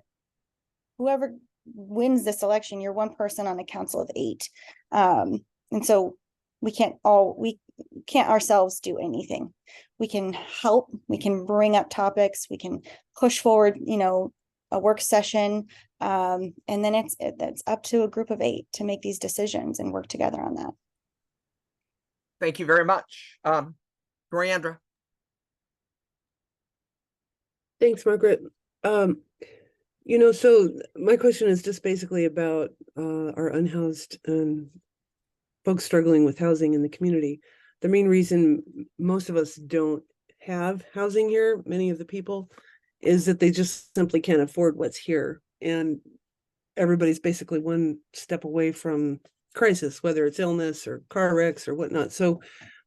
whoever wins this election, you're one person on a council of 8. And so we can't ourselves do anything. We can help, we can bring up topics, we can push forward, a work session. And then it's up to a group of 8 to make these decisions and work together on that. Thank you very much. Briandra. Thanks, Margaret. So my question is just basically about our unhoused folks struggling with housing in the community. The main reason most of us don't have housing here, many of the people, is that they just simply can't afford what's here. And everybody's basically one step away from crisis, whether it's illness or car wrecks or whatnot. So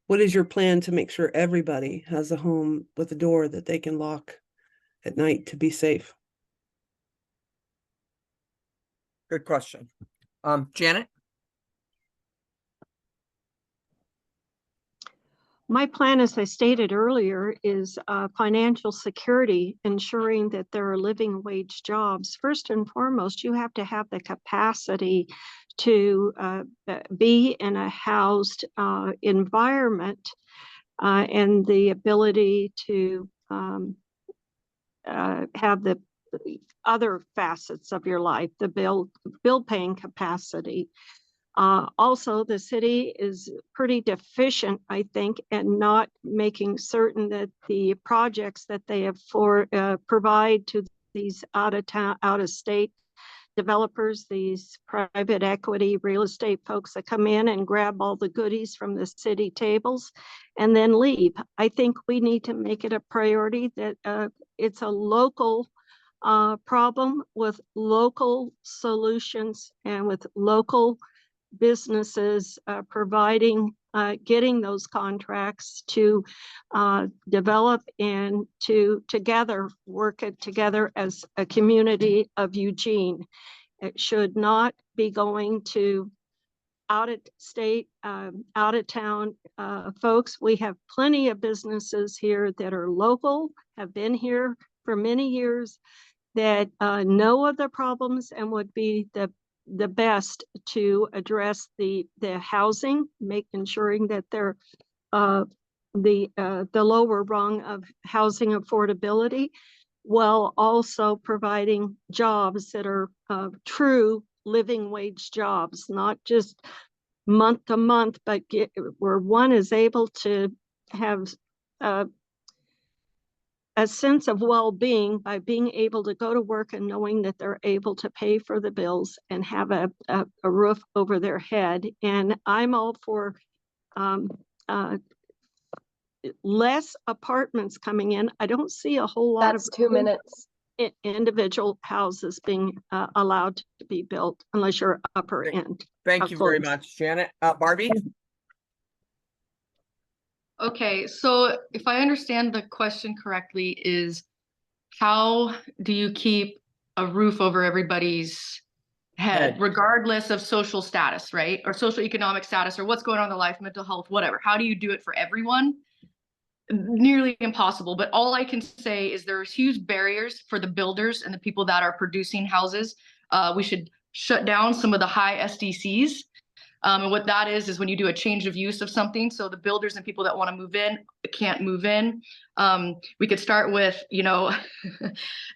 what is your plan to make sure everybody has a home with a door that they can lock at night to be safe? Good question. Janet? My plan, as I stated earlier, is financial security, ensuring that there are living wage jobs. First and foremost, you have to have the capacity to be in a housed environment and the ability to have the other facets of your life, the bill paying capacity. Also, the city is pretty deficient, I think, in not making certain that the projects that they have provide to these out of state developers, these private equity real estate folks that come in and grab all the goodies from the city tables and then leave. I think we need to make it a priority that it's a local problem with local solutions and with local businesses providing, getting those contracts to develop and to together work it together as a community of Eugene. It should not be going to out of state, out of town folks. We have plenty of businesses here that are local, have been here for many years, that know of the problems and would be the best to address the housing, ensuring that they're the lower rung of housing affordability, while also providing jobs that are true living wage jobs, not just month to month, but where one is able to have a sense of well-being by being able to go to work and knowing that they're able to pay for the bills and have a roof over their head. And I'm all for less apartments coming in. I don't see a whole lot That's 2 minutes. Individual houses being allowed to be built unless you're upper end. Thank you very much, Janet. Barbie? Okay, so if I understand the question correctly, is how do you keep a roof over everybody's head, regardless of social status, right? Or social economic status, or what's going on in their life, mental health, whatever. How do you do it for everyone? Nearly impossible. But all I can say is there's huge barriers for the builders and the people that are producing houses. We should shut down some of the high SDCs. And what that is when you do a change of use of something. So the builders and people that want to move in can't move in. We could start with,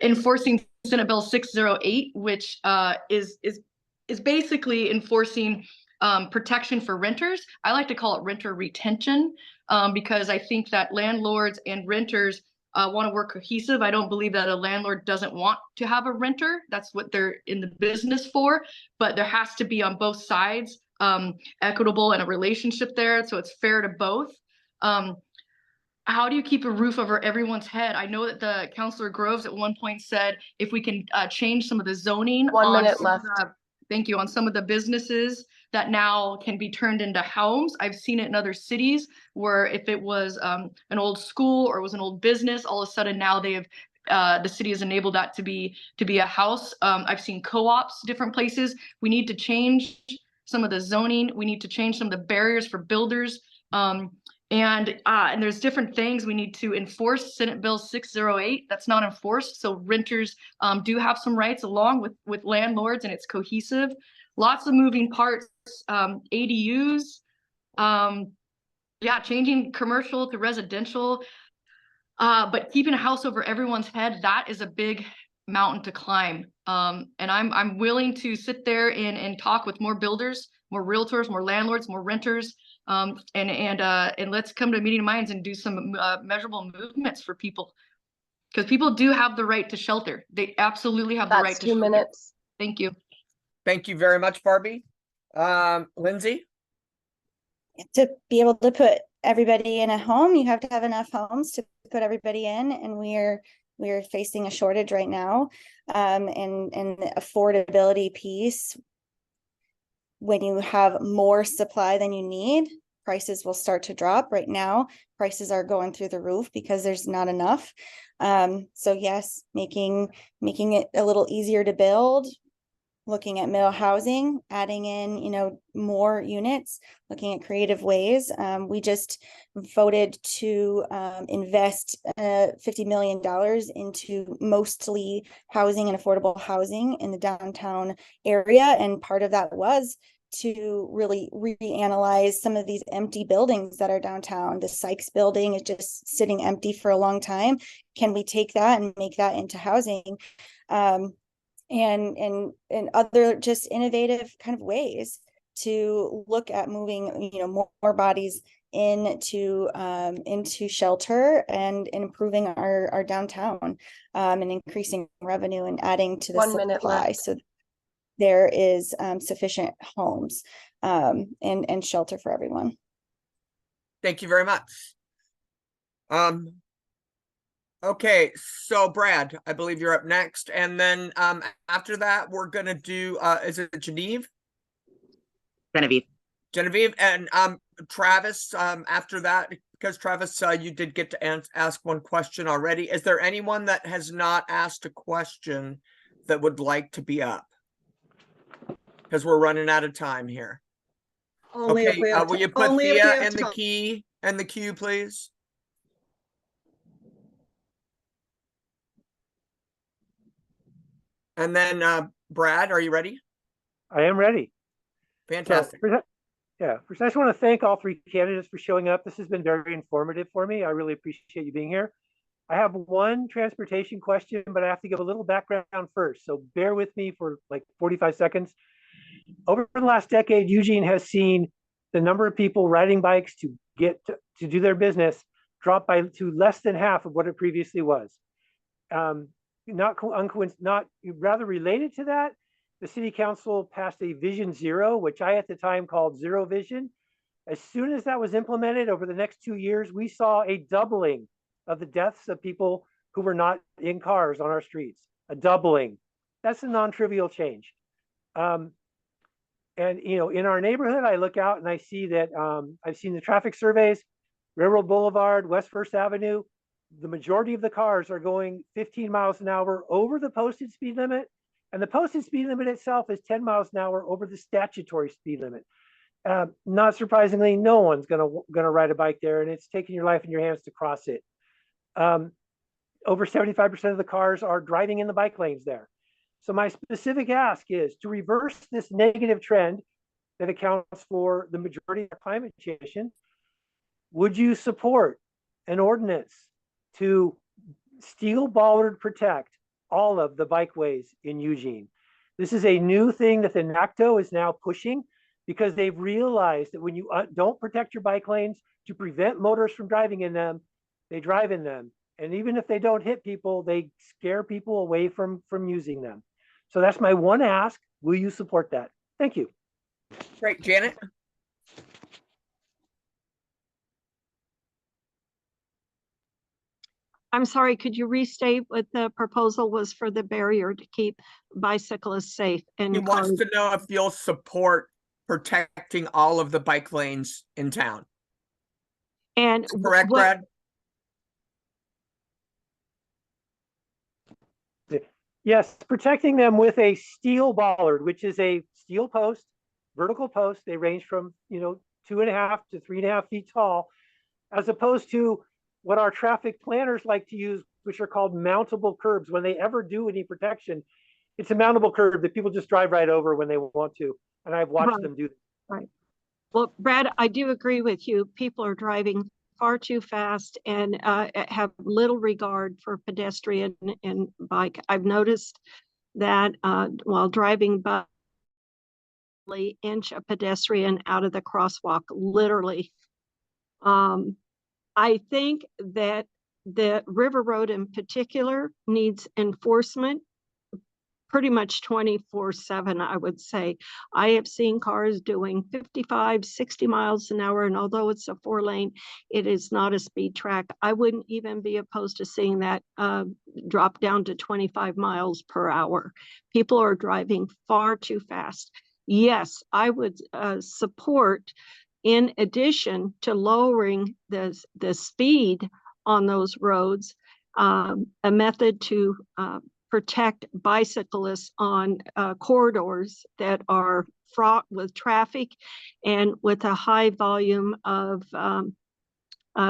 enforcing Senate Bill 608, which is basically enforcing protection for renters. I like to call it renter retention because I think that landlords and renters want to work cohesive. I don't believe that a landlord doesn't want to have a renter. That's what they're in the business for. But there has to be on both sides equitable and a relationship there, so it's fair to both. How do you keep a roof over everyone's head? I know that the Councilor Groves at one point said if we can change some of the zoning 1 minute some of left. thank you, on some of the businesses that now can be turned into homes. I've seen it in other cities where if it was an old school or it was an old business, all of a sudden now they have the city has enabled that to be a house. I've seen co-ops, different places. We need to change some of the zoning. We need to change some of the barriers for builders. And there's different things we need to enforce. Senate Bill 608, that's not enforced. So renters do have some rights along with landlords, and it's cohesive. Lots of moving parts, ADUs, changing commercial to residential, but keeping a house over everyone's head, that is a big mountain to climb. And I'm willing to sit there and talk with more builders, more realtors, more landlords, more renters, and let's come to a meeting of minds and do some measurable movements for people, because people do have the right to shelter. They absolutely have the right to 2 shelter. minutes. Thank you. Thank you very much, Barbie. Lindsay? To be able to put everybody in a home, you have to have enough homes to put everybody in, and we're facing a shortage right now. And the affordability piece, when you have more supply than you need, prices will start to drop. Right now, prices are going through the roof because there's not enough. So yes, making it a little easier to build, looking at middle housing, adding in, more units, looking at creative ways. We just voted to invest $50 million into mostly housing and affordable housing in the downtown area. And part of that was to really reanalyze some of these empty buildings that are downtown. The Sykes building is just sitting empty for a long time. Can we take that and make that into housing? And other just innovative kind of ways to look at moving, more bodies into shelter and improving our downtown, and increasing revenue and adding to the 1 minute supply. left. So there is sufficient homes and shelter for everyone. Thank you very much. Okay, so Brad, I believe you're up next, and then after that we're gonna do is it Genevieve? Genevieve, and Travis after that, because Travis, you did get to ask one question already. Is there anyone that has not asked a question that would like to be up? Because we're running out of time here. Only if Okay, we have will you put only if we Thea have in the time. key and the queue, please? And then Brad, are you ready? I am ready. Fantastic. So, first I just want to thank all three candidates for showing up. This has been very informative for me. I really appreciate you being here. I have one transportation question, but I have to give a little background first. So bear with me for like 45 seconds. Over the last decade, Eugene has seen the number of people riding bikes to get to do their business drop to less than half of what it previously was. Not rather related to that, the city council passed a Vision Zero, which I at the time called Zero Vision. As soon as that was implemented over the next 2 years, we saw a doubling of the deaths of people who were not in cars on our streets. A doubling. That's a non-trivial change. And in our neighborhood, I look out and I see that I've seen the traffic surveys, Railroad Boulevard, West First Avenue. The majority of the cars are going 15 miles an hour over the posted speed limit. And the posted speed limit itself is 10 miles an hour over the statutory speed limit. Not surprisingly, no one's gonna ride a bike there, and it's taking your life in your hands to cross it. Over 75% of the cars are driving in the bike lanes there. So my specific ask is to reverse this negative trend that accounts for the majority of climate change. Would you support an ordinance to steel bollard protect all of the bikeways in Eugene. This is a new thing that the NACTO is now pushing because they've realized that when you don't protect your bike lanes to prevent motorists from driving in them, they drive in them. And even if they don't hit people, they scare people away from using them. So that's my one ask. Will you support that? Thank you. Great, Janet. I'm sorry, could you restate what the proposal was for the barrier to keep bicyclists safe? And He wants to know if you'll support protecting all of the bike lanes in town. And correct, Brad? Yes, protecting them with a steel bollard, which is a steel post, vertical post. They range from 2.5 to 3.5 feet tall, as opposed to what our traffic planners like to use, which are called mountable curbs. When they ever do any protection, it's a mountable curb that people just drive right over when they want to. And I've watched them do that. Right. Well, Brad, I do agree with you. People are driving far too fast and have little regard for pedestrian and bike. I've noticed that while driving by, inch a pedestrian out of the crosswalk, literally. I think that the River Road in particular needs enforcement pretty much 24/7, I would say. I have seen cars doing 55, 60 miles an hour, and although it's a 4-lane, it is not a speed track. I wouldn't even be opposed to seeing that drop down to 25 miles per hour. People are driving far too fast. Yes, I would support, in addition to lowering the speed on those roads, a method to protect bicyclists on corridors that are fraught with traffic and with a high volume of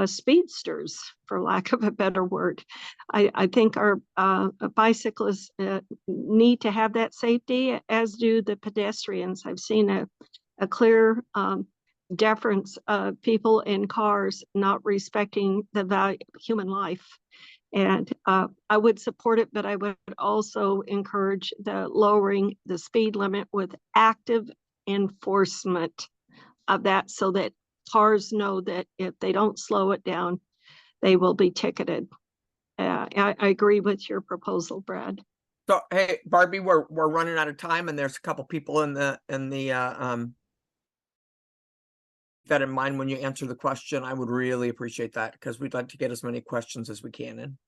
speedsters, for lack of a better word. I think our bicyclists need to have that safety, as do the pedestrians. I've seen a clear deference of people in cars not respecting the value of human life. And I would support it, but I would also encourage the lowering the speed limit with active enforcement of that, so that cars know that if they don't slow it down, they will be ticketed. I agree with your proposal, Brad. So, hey, Barbie, we're running out of time, and there's a couple people in the that in mind when you answer the question. I would really appreciate that, because we'd like to get as many questions as we can in.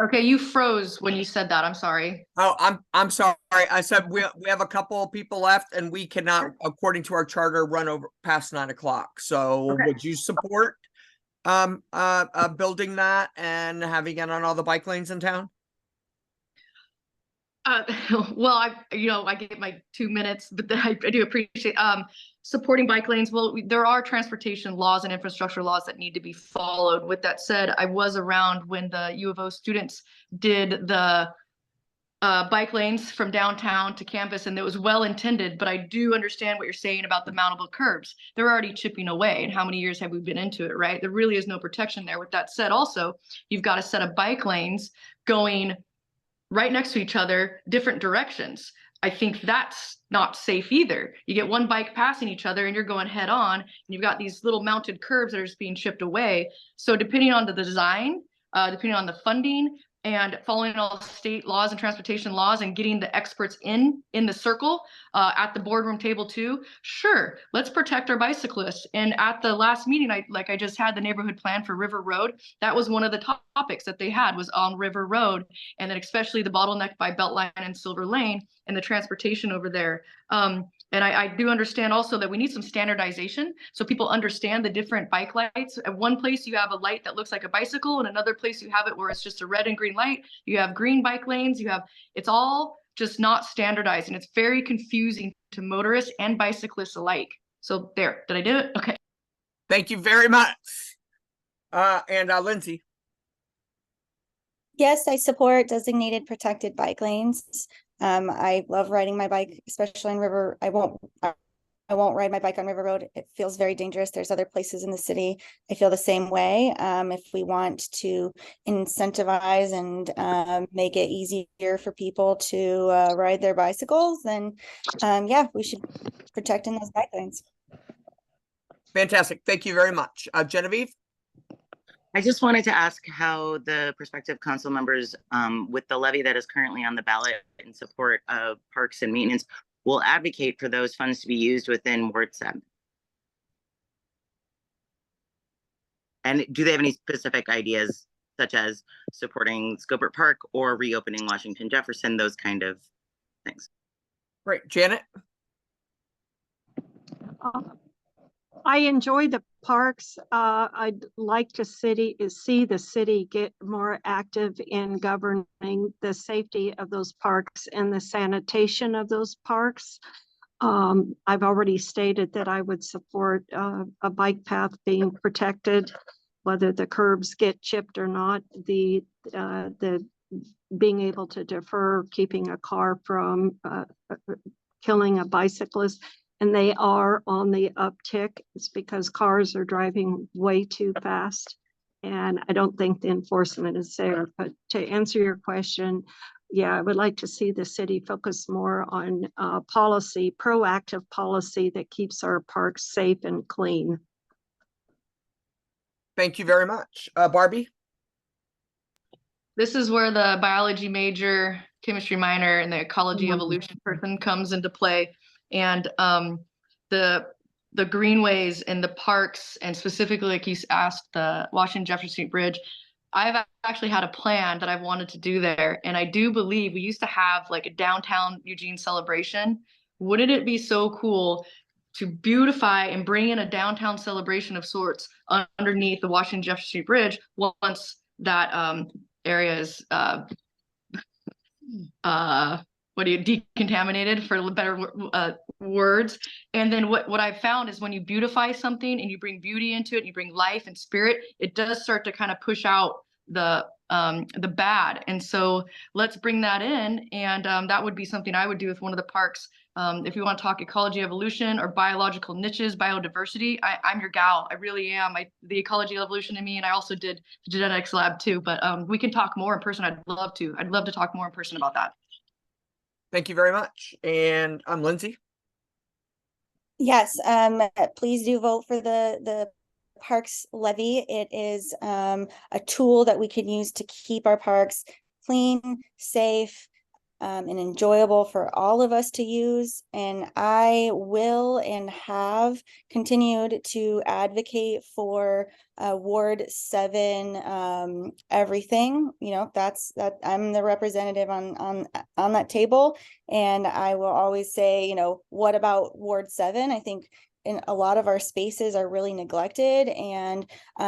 Okay, you froze when you said that. I'm sorry. Oh, I'm sorry. I said we have a couple of people left, and we cannot, according to our charter, run over past 9 o'clock. So would you support building that and having it on all the bike lanes in town? Well, I get my 2 minutes, but I do appreciate supporting bike lanes. Well, there are transportation laws and infrastructure laws that need to be followed. With that said, I was around when the U of O students did the bike lanes from downtown to campus, and it was well intended, but I do understand what you're saying about the mountable curbs. They're already chipping away, and how many years have we been into it, right? There really is no protection there. With that said, also, you've got a set of bike lanes going right next to each other, different directions. I think that's not safe either. You get one bike passing each other and you're going head on, and you've got these little mounted curbs that are just being chipped away. So depending on the design, depending on the funding, and following all state laws and transportation laws, and getting the experts in the circle at the boardroom table too, sure, let's protect our bicyclists. And at the last meeting, I just had the neighborhood plan for River Road. That was one of the topics that they had, was on River Road, and then especially the bottleneck by Beltline and Silver Lane and the transportation over there. And I do understand also that we need some standardization, so people understand the different bike lights. At one place you have a light that looks like a bicycle, and another place you have it where it's just a red and green light. You have green bike lanes, it's all just not standardized, and it's very confusing to motorists and bicyclists alike. So there, did I do it? Okay. Thank you very much. And Lindsay. Yes, I support designated protected bike lanes. I love riding my bike, especially in river. I won't I won't ride my bike on River Road. It feels very dangerous. There's other places in the city I feel the same way. If we want to incentivize and make it easier for people to ride their bicycles, then yeah, we should protect in those bike lanes. Fantastic. Thank you very much. Genevieve? I just wanted to ask how the prospective council members, with the levy that is currently on the ballot in support of parks and maintenance, will advocate for those funds to be used within Ward 7. And do they have any specific ideas, such as supporting Scobert Park or reopening Washington Jefferson, those kind of things? Great. Janet? I enjoy the parks. I'd like to see the city get more active in governing the safety of those parks and the sanitation of those parks. I've already stated that I would support a bike path being protected, whether the curbs get chipped or not. The being able to defer keeping a car from killing a bicyclist. And they are on the uptick. It's because cars are driving way too fast. And I don't think the enforcement is there. But to answer your question, yeah, I would like to see the city focus more on policy, proactive policy that keeps our parks safe and clean. Thank you very much. Barbie? This is where the biology major, chemistry minor, and the ecology evolution person comes into play. And the greenways and the parks, and specifically, like you asked, the Washington Jefferson Street Bridge, I've actually had a plan that I've wanted to do there. And I do believe we used to have like a downtown Eugene celebration. Wouldn't it be so cool to beautify and bring in a downtown celebration of sorts underneath the Washington Jefferson Street Bridge once that area is decontaminated, for better words. And then what I've found is when you beautify something and you bring beauty into it, and you bring life and spirit, it does start to kind of push out the bad. And so let's bring that in. And that would be something I would do with one of the parks. If you want to talk ecology evolution or biological niches, biodiversity, I'm your gal. I really am. The ecology evolution in me, and I also did the genetics lab too. But we can talk more in person. I'd love to talk more in person about that. Thank you very much. And I'm Lindsay. Yes, please do vote for the parks levy. It is a tool that we can use to keep our parks clean, safe, and enjoyable for all of us to use. And I will and have continued to advocate for Ward 7 everything. You know, that I'm the representative on that table, and I will always say, you know, what about Ward 7? I think in a lot of our spaces are really neglected and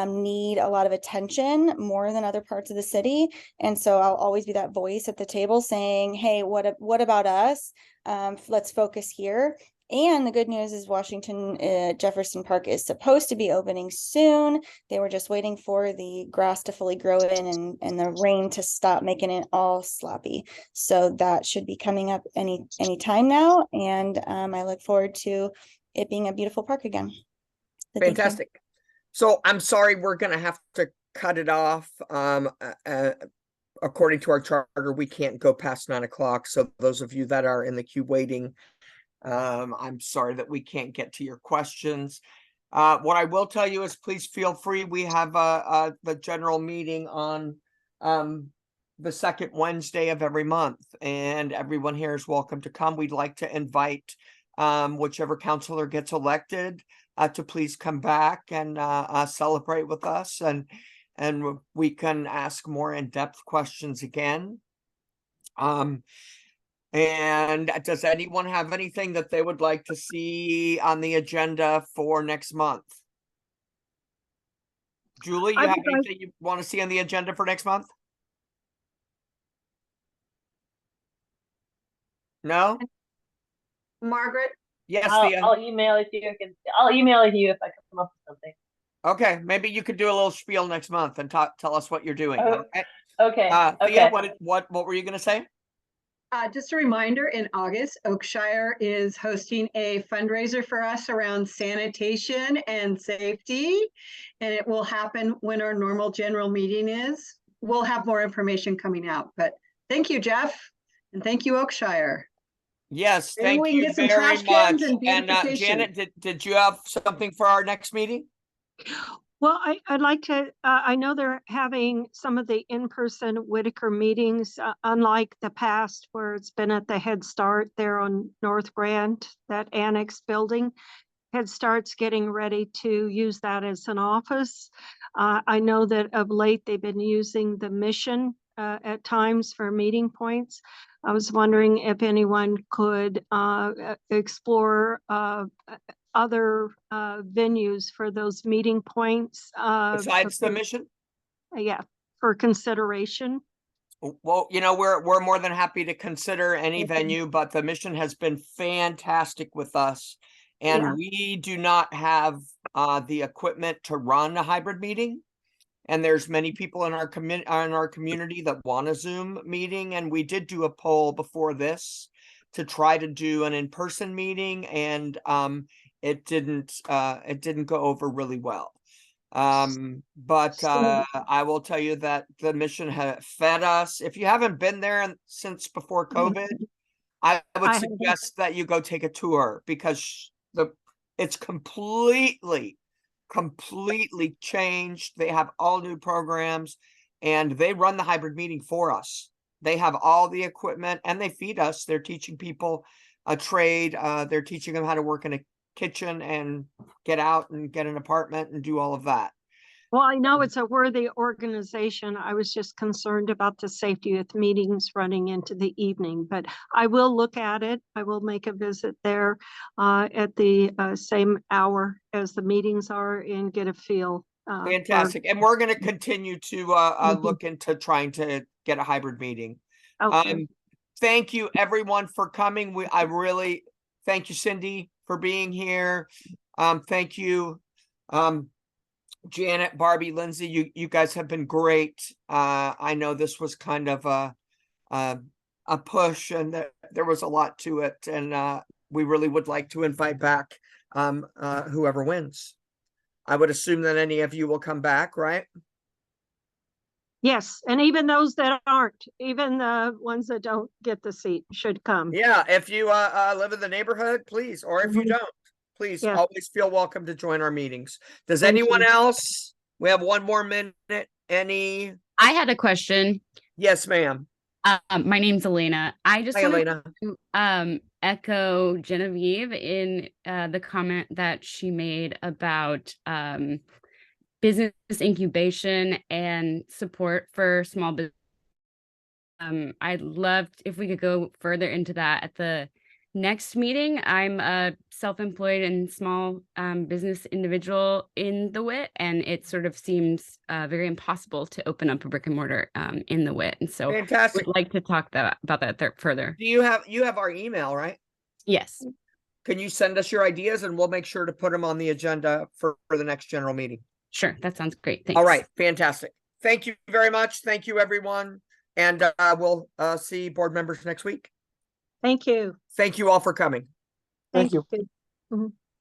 need a lot of attention more than other parts of the city. And so I'll always be that voice at the table saying, hey, what about us? Let's focus here. And the good news is Washington Jefferson Park is supposed to be opening soon. They were just waiting for the grass to fully grow in and the rain to stop making it all sloppy. So that should be coming up any time now. And I look forward to it being a beautiful park again. So fantastic. So I'm sorry, we're going to have to cut it off. According to our charter, we can't go past 9 o'clock. So those of you that are in the queue waiting, I'm sorry that we can't get to your questions. What I will tell you is please feel free. We have the general meeting on the second Wednesday of every month, and everyone here is welcome to come. We'd like to invite whichever counselor gets elected to please come back and celebrate with us, and we can ask more in-depth questions again. And does anyone have anything that they would like to see on the agenda for next month? Julie, you have anything you want to see on the agenda for next month? No? Margaret? Yes, I'll email it to you. I'll email it to you if I come up with something. Okay, maybe you could do a little spiel next month and tell us what you're doing. Oh, okay. Okay. Thea, Okay. what were you going to say? Just a reminder, in August, Oakshire is hosting a fundraiser for us around sanitation and safety. And it will happen when our normal general meeting is. We'll have more information coming out, but thank you, Jeff. And thank you, Oakshire. Yes, Maybe thank we can you get some very trash cans much. and And beautification. Janet, did you have something for our next meeting? Well, I'd like to, I know they're having some of the in-person Whiteaker meetings, unlike the past where it's been at the Head Start there on North Grand, that annex building. Head Start's getting ready to use that as an office. I know that of late they've been using the Mission at times for meeting points. I was wondering if anyone could explore other venues for those meeting points. Besides the Mission? Yeah, for consideration. Well, you know, we're more than happy to consider any venue, but the Mission has been fantastic with us. And Yeah. we do not have the equipment to run a hybrid meeting. And there's many people in our community that want a Zoom meeting. And we did do a poll before this to try to do an in-person meeting, and it didn't go over really well. But I will tell you that the Mission has fed us. If you haven't been there since before COVID, I would suggest that you go take a tour, because it's completely changed. They have all new programs, and they run the hybrid meeting for us. They have all the equipment and they feed us. They're teaching people a trade. They're teaching them how to work in a kitchen and get out and get an apartment and do all of that. Well, I know it's a worthy organization. I was just concerned about the safety with meetings running into the evening, but I will look at it. I will make a visit there at the same hour as the meetings are and get a feel. Fantastic. And we're going to continue to look into trying to get a hybrid meeting. Okay. Thank you everyone for coming. I really thank you, Cindy, for being here. Thank you, Janet, Barbie, Lindsay, you guys have been great. I know this was kind of a push, and there was a lot to it, and we really would like to invite back whoever wins. I would assume that any of you will come back, right? Yes, and even those that aren't, even the ones that don't get the seat should come. Yeah, if you live in the neighborhood, please, or if you don't, please always feel welcome to join our meetings. Does anyone else? We have one more minute. Any? I had a question. Yes, ma'am. My name's Elena. I just wanted Elena. to echo Genevieve in the comment that she made about business incubation and support for small business. I'd love if we could go further into that at the next meeting. I'm a self-employed and small business individual in the WIT, and it sort of seems very impossible to open up a brick and mortar in the WIT. And so Fantastic. I'd like to talk about that further. Do you have our email, right? Yes. Can you send us your ideas, and we'll make sure to put them on the agenda for the next general meeting? Sure, that sounds great. Thanks. All right, fantastic. Thank you very much. Thank you, everyone. And we'll see board members next week. Thank you. Thank you all for coming. Thank you.